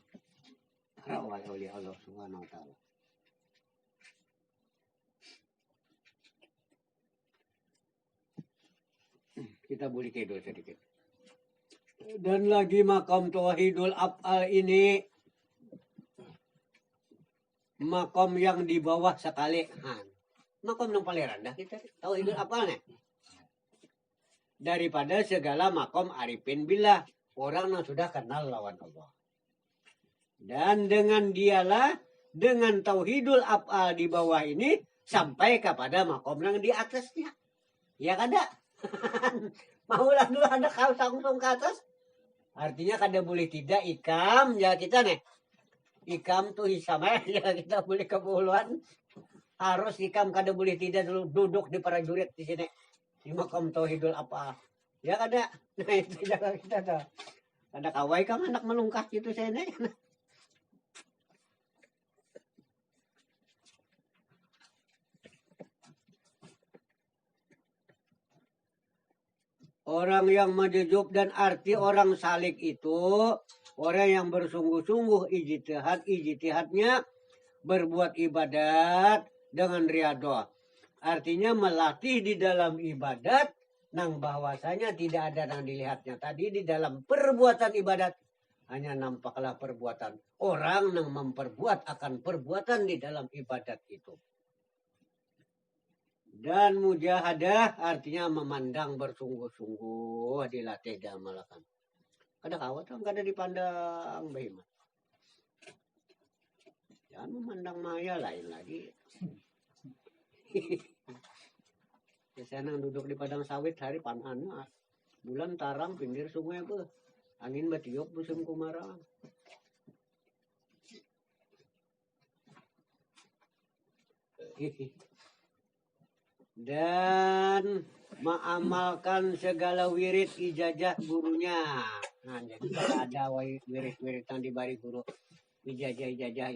Para wali Allah Subhanahu wa taala. Kita boleh tidur sedikit. Dan lagi makam tauhidul af'al ini makom yang di bawah sekali. Makom yang paling rendah kita tauhidul af'alnya. Daripada segala makom arifin billah, orang yang sudah kenal lawan Allah. Dan dengan dialah, dengan tauhidul af'al di bawah ini sampai kepada makom yang di atasnya. Ya kada? Maulah dulu ada kau langsung ke atas. Artinya kada boleh tidak ikam ya kita nih. Ikam tuh sama ya kita boleh kepuluhan. Harus ikam kada boleh tidak dulu duduk di prajurit di sini. Di makam tauhidul apa? Ya kada. Nah itu jaga kita tuh. Kada kawai kam anak melungkas gitu sini. Orang yang menjujub dan arti orang salik itu orang yang bersungguh-sungguh ijtihadnya berbuat ibadat dengan riyadhah. Artinya melatih di dalam ibadat nang bahwasanya tidak ada yang dilihatnya tadi di dalam perbuatan ibadat hanya nampaklah perbuatan orang yang memperbuat akan perbuatan di dalam ibadat itu. Dan mujahadah artinya memandang bersungguh-sungguh dilatih dan melakukan. Kada kawat kada dipandang bahimat. Jangan memandang maya lain lagi. Biasanya duduk di padang sawit hari panan bulan tarang pinggir sungai apa angin batiup musim kemarau. Dan mengamalkan segala wirid ijazah gurunya. Nah, jadi ada wirid-wirid yang dibari guru ijazah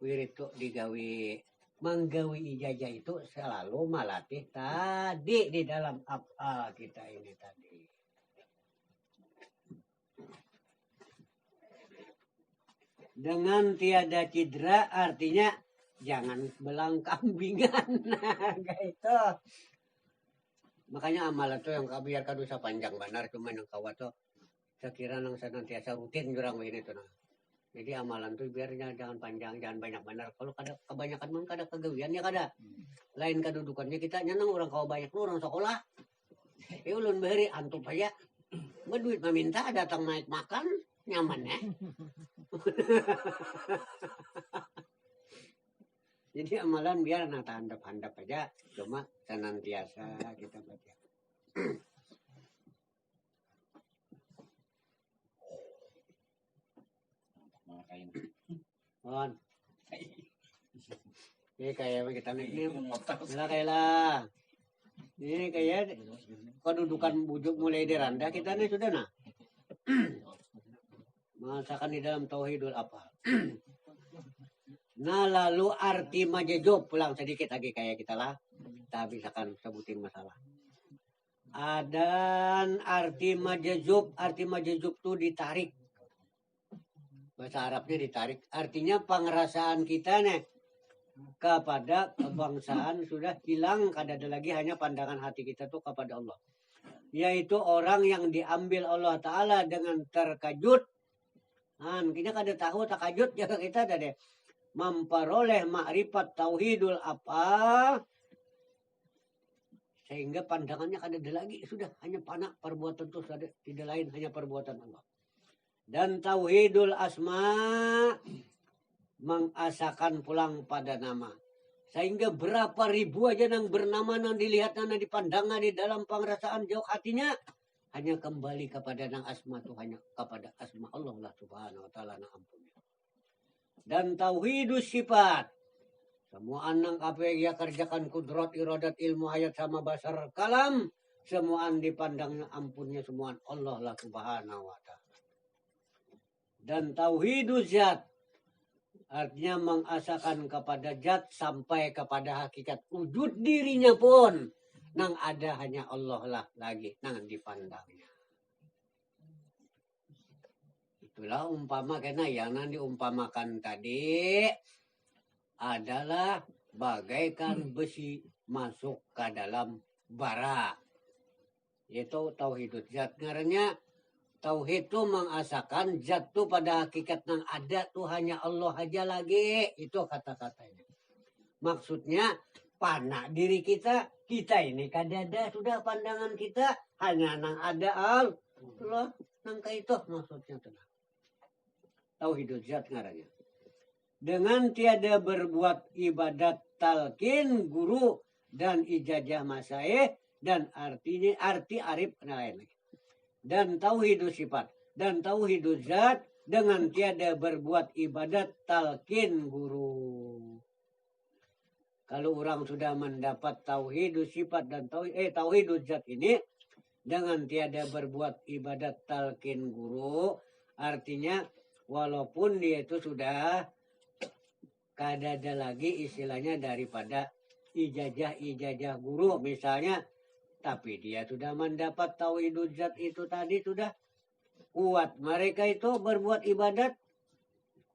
wirid itu digawi menggawi ijazah itu selalu melatih tadi di dalam af'al kita ini tadi. Dengan tiada cedera artinya jangan belang kambingan. Nah, gitu. Makanya amalan tuh yang biar kadosa panjang benar cuma yang kawat tuh sekira nang senantiasa rutin jurang ini tuh. Nah. Jadi amalan tuh biarnya jangan panjang, jangan banyak benar. Kalau kada kebanyakan mah kada kegawian ya kada. Lain kedudukannya kita nyenang orang kau banyak lu orang sekolah. Ulun bahari antum aja. Berduit meminta datang naik makan nyaman ya. Jadi amalan biar nata handap-handap aja, cuma senantiasa kita baca. On. Ini kayak kita ini, lah. Ini kayak kedudukan bujuk mulai diranda kita nih sudah nah. Masakan di dalam tauhidul apa? Nah lalu arti majejub pulang sedikit lagi kayak kita lah. Kita bisakan sebutin masalah. Dan arti majejub tuh ditarik. Bahasa Arabnya ditarik. Artinya pengerasaan kita nih kepada kebangsaan sudah hilang. Kada ada lagi hanya pandangan hati kita tuh kepada Allah. Yaitu orang yang diambil Allah Ta'ala dengan terkejut. Kita kada tahu terkejut ya kita tadi. Memperoleh makrifat tauhidul apa sehingga pandangannya kada ada lagi sudah hanya panah perbuatan itu sudah tidak lain hanya perbuatan Allah dan tauhidul asma mengasakan pulang pada nama sehingga berapa ribu aja yang bernama yang dilihat yang dipandangnya di dalam pengrasaan jauh hatinya hanya kembali kepada nang asma itu hanya kepada asma Allah lah subhanahu wa ta'ala na ampunnya. Dan tauhidus sifat semua anang apa yang ia kerjakan kudrat iradat ilmu hayat sama basar kalam semua dipandangnya ampunnya semua Allah lah subhanahu wa ta'ala. Dan tauhidus zat artinya mengasakan kepada zat sampai kepada hakikat wujud dirinya pun nang ada hanya Allah lah lagi nang dipandangnya. Itulah umpama kena yang diumpamakan tadi adalah bagaikan besi masuk ke dalam bara. Itu tauhidul zat. Karena tauhid itu mengasakan zat itu pada hakikat yang ada tuh hanya Allah aja lagi. Itu kata-katanya. Maksudnya panah diri kita ini kadada sudah pandangan kita hanya nang ada Allah nang itu maksudnya tenang. Tauhidul zat ngarannya. Dengan tiada berbuat ibadat talqin guru dan ijazah masaih dan arti arif lain lagi. Dan tauhidul sifat dan tauhidul zat dengan tiada berbuat ibadat talqin guru. Kalau orang sudah mendapat tauhidul sifat dan tauhidul zat ini dengan tiada berbuat ibadat talqin guru, artinya walaupun dia itu sudah kadada lagi istilahnya daripada ijazah guru misalnya, tapi dia sudah mendapat tauhidul zat itu tadi sudah kuat. Mereka itu berbuat ibadat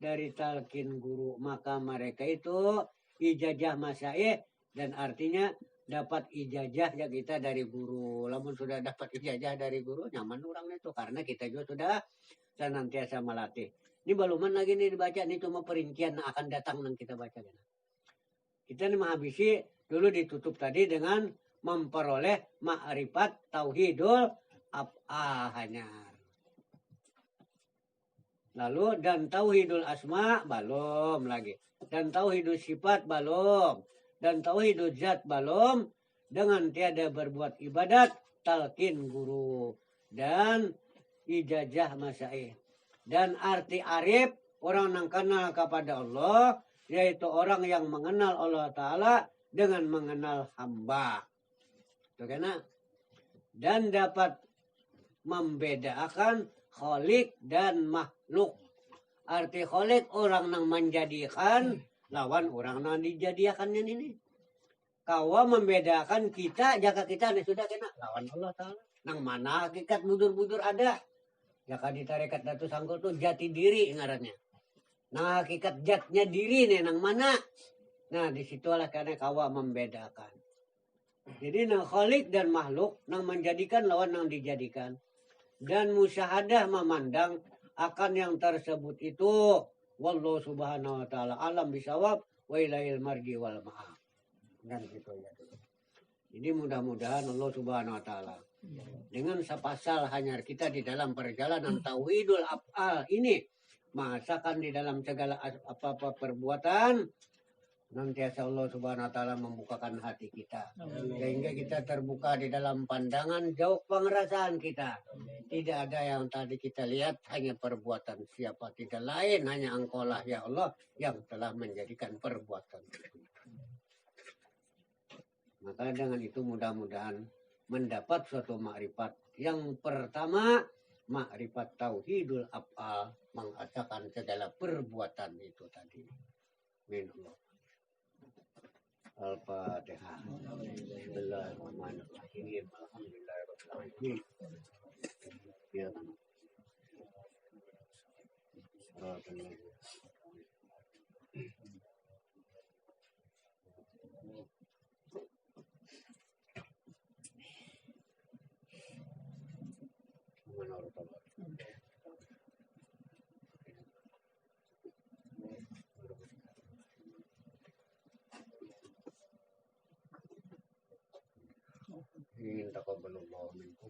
dari talqin guru, maka mereka itu ijazah masaih dan artinya dapat ijazah ya kita dari guru. Lamun sudah dapat ijazah dari guru nyaman orang itu karena kita juga sudah senantiasa melatih. Ini baluman lagi nih dibaca, ini cuma perincian yang akan datang yang kita baca. Kita nih menghabisi dulu ditutup tadi dengan memperoleh ma'rifat tauhidul hanya. Lalu dan tauhidul asma belum lagi. Dan tauhidul sifat belum. Dan tauhidul zat belum. Dengan tiada berbuat ibadat talqin guru. Dan ijazah masaih. Dan arti arif orang yang kenal kepada Allah, yaitu orang yang mengenal Allah Ta'ala dengan mengenal hamba. Itu kena. Dan dapat membedakan kholik dan makhluk. Arti kholik orang yang menjadikan lawan orang yang dijadikannya ini. Kawa membedakan kita, jika kita ini sudah kena lawan Allah Ta'ala. Nang mana hakikat budur-budur ada. Jika di tarekat Datu Sangko tuh jati diri ngarannya. Nah hakikat jatnya diri nih nang mana. Nah disitulah karena kawa membedakan. Jadi nang kholik dan makhluk nang menjadikan lawan nang dijadikan. Dan musyahadah memandang akan yang tersebut itu. Wallahu subhanahu wa ta'ala alam bisawab wa ilaihil marji wal ma'ab. Dan gitu ya. Jadi mudah-mudahan Allah subhanahu wa ta'ala dengan sepasal hanya kita di dalam perjalanan tauhidul af'al ini masakan di dalam segala apa-apa perbuatan nantiasa Allah subhanahu wa ta'ala membukakan hati kita sehingga kita terbuka di dalam pandangan jauh pengerasaan kita. Tidak ada yang tadi kita lihat hanya perbuatan siapa, tidak lain hanya Engkaulah ya Allah yang telah menjadikan perbuatan. Maka dengan itu mudah-mudahan mendapat suatu makrifat. Yang pertama, makrifat tauhidul af'al, mengasakan segala perbuatan itu tadi. Minallah. Al-Fatihah. Bismillahirrahmanirrahim. Alhamdulillahirrahmanirrahim. Ya. Ingin taqabbalallahu minkum.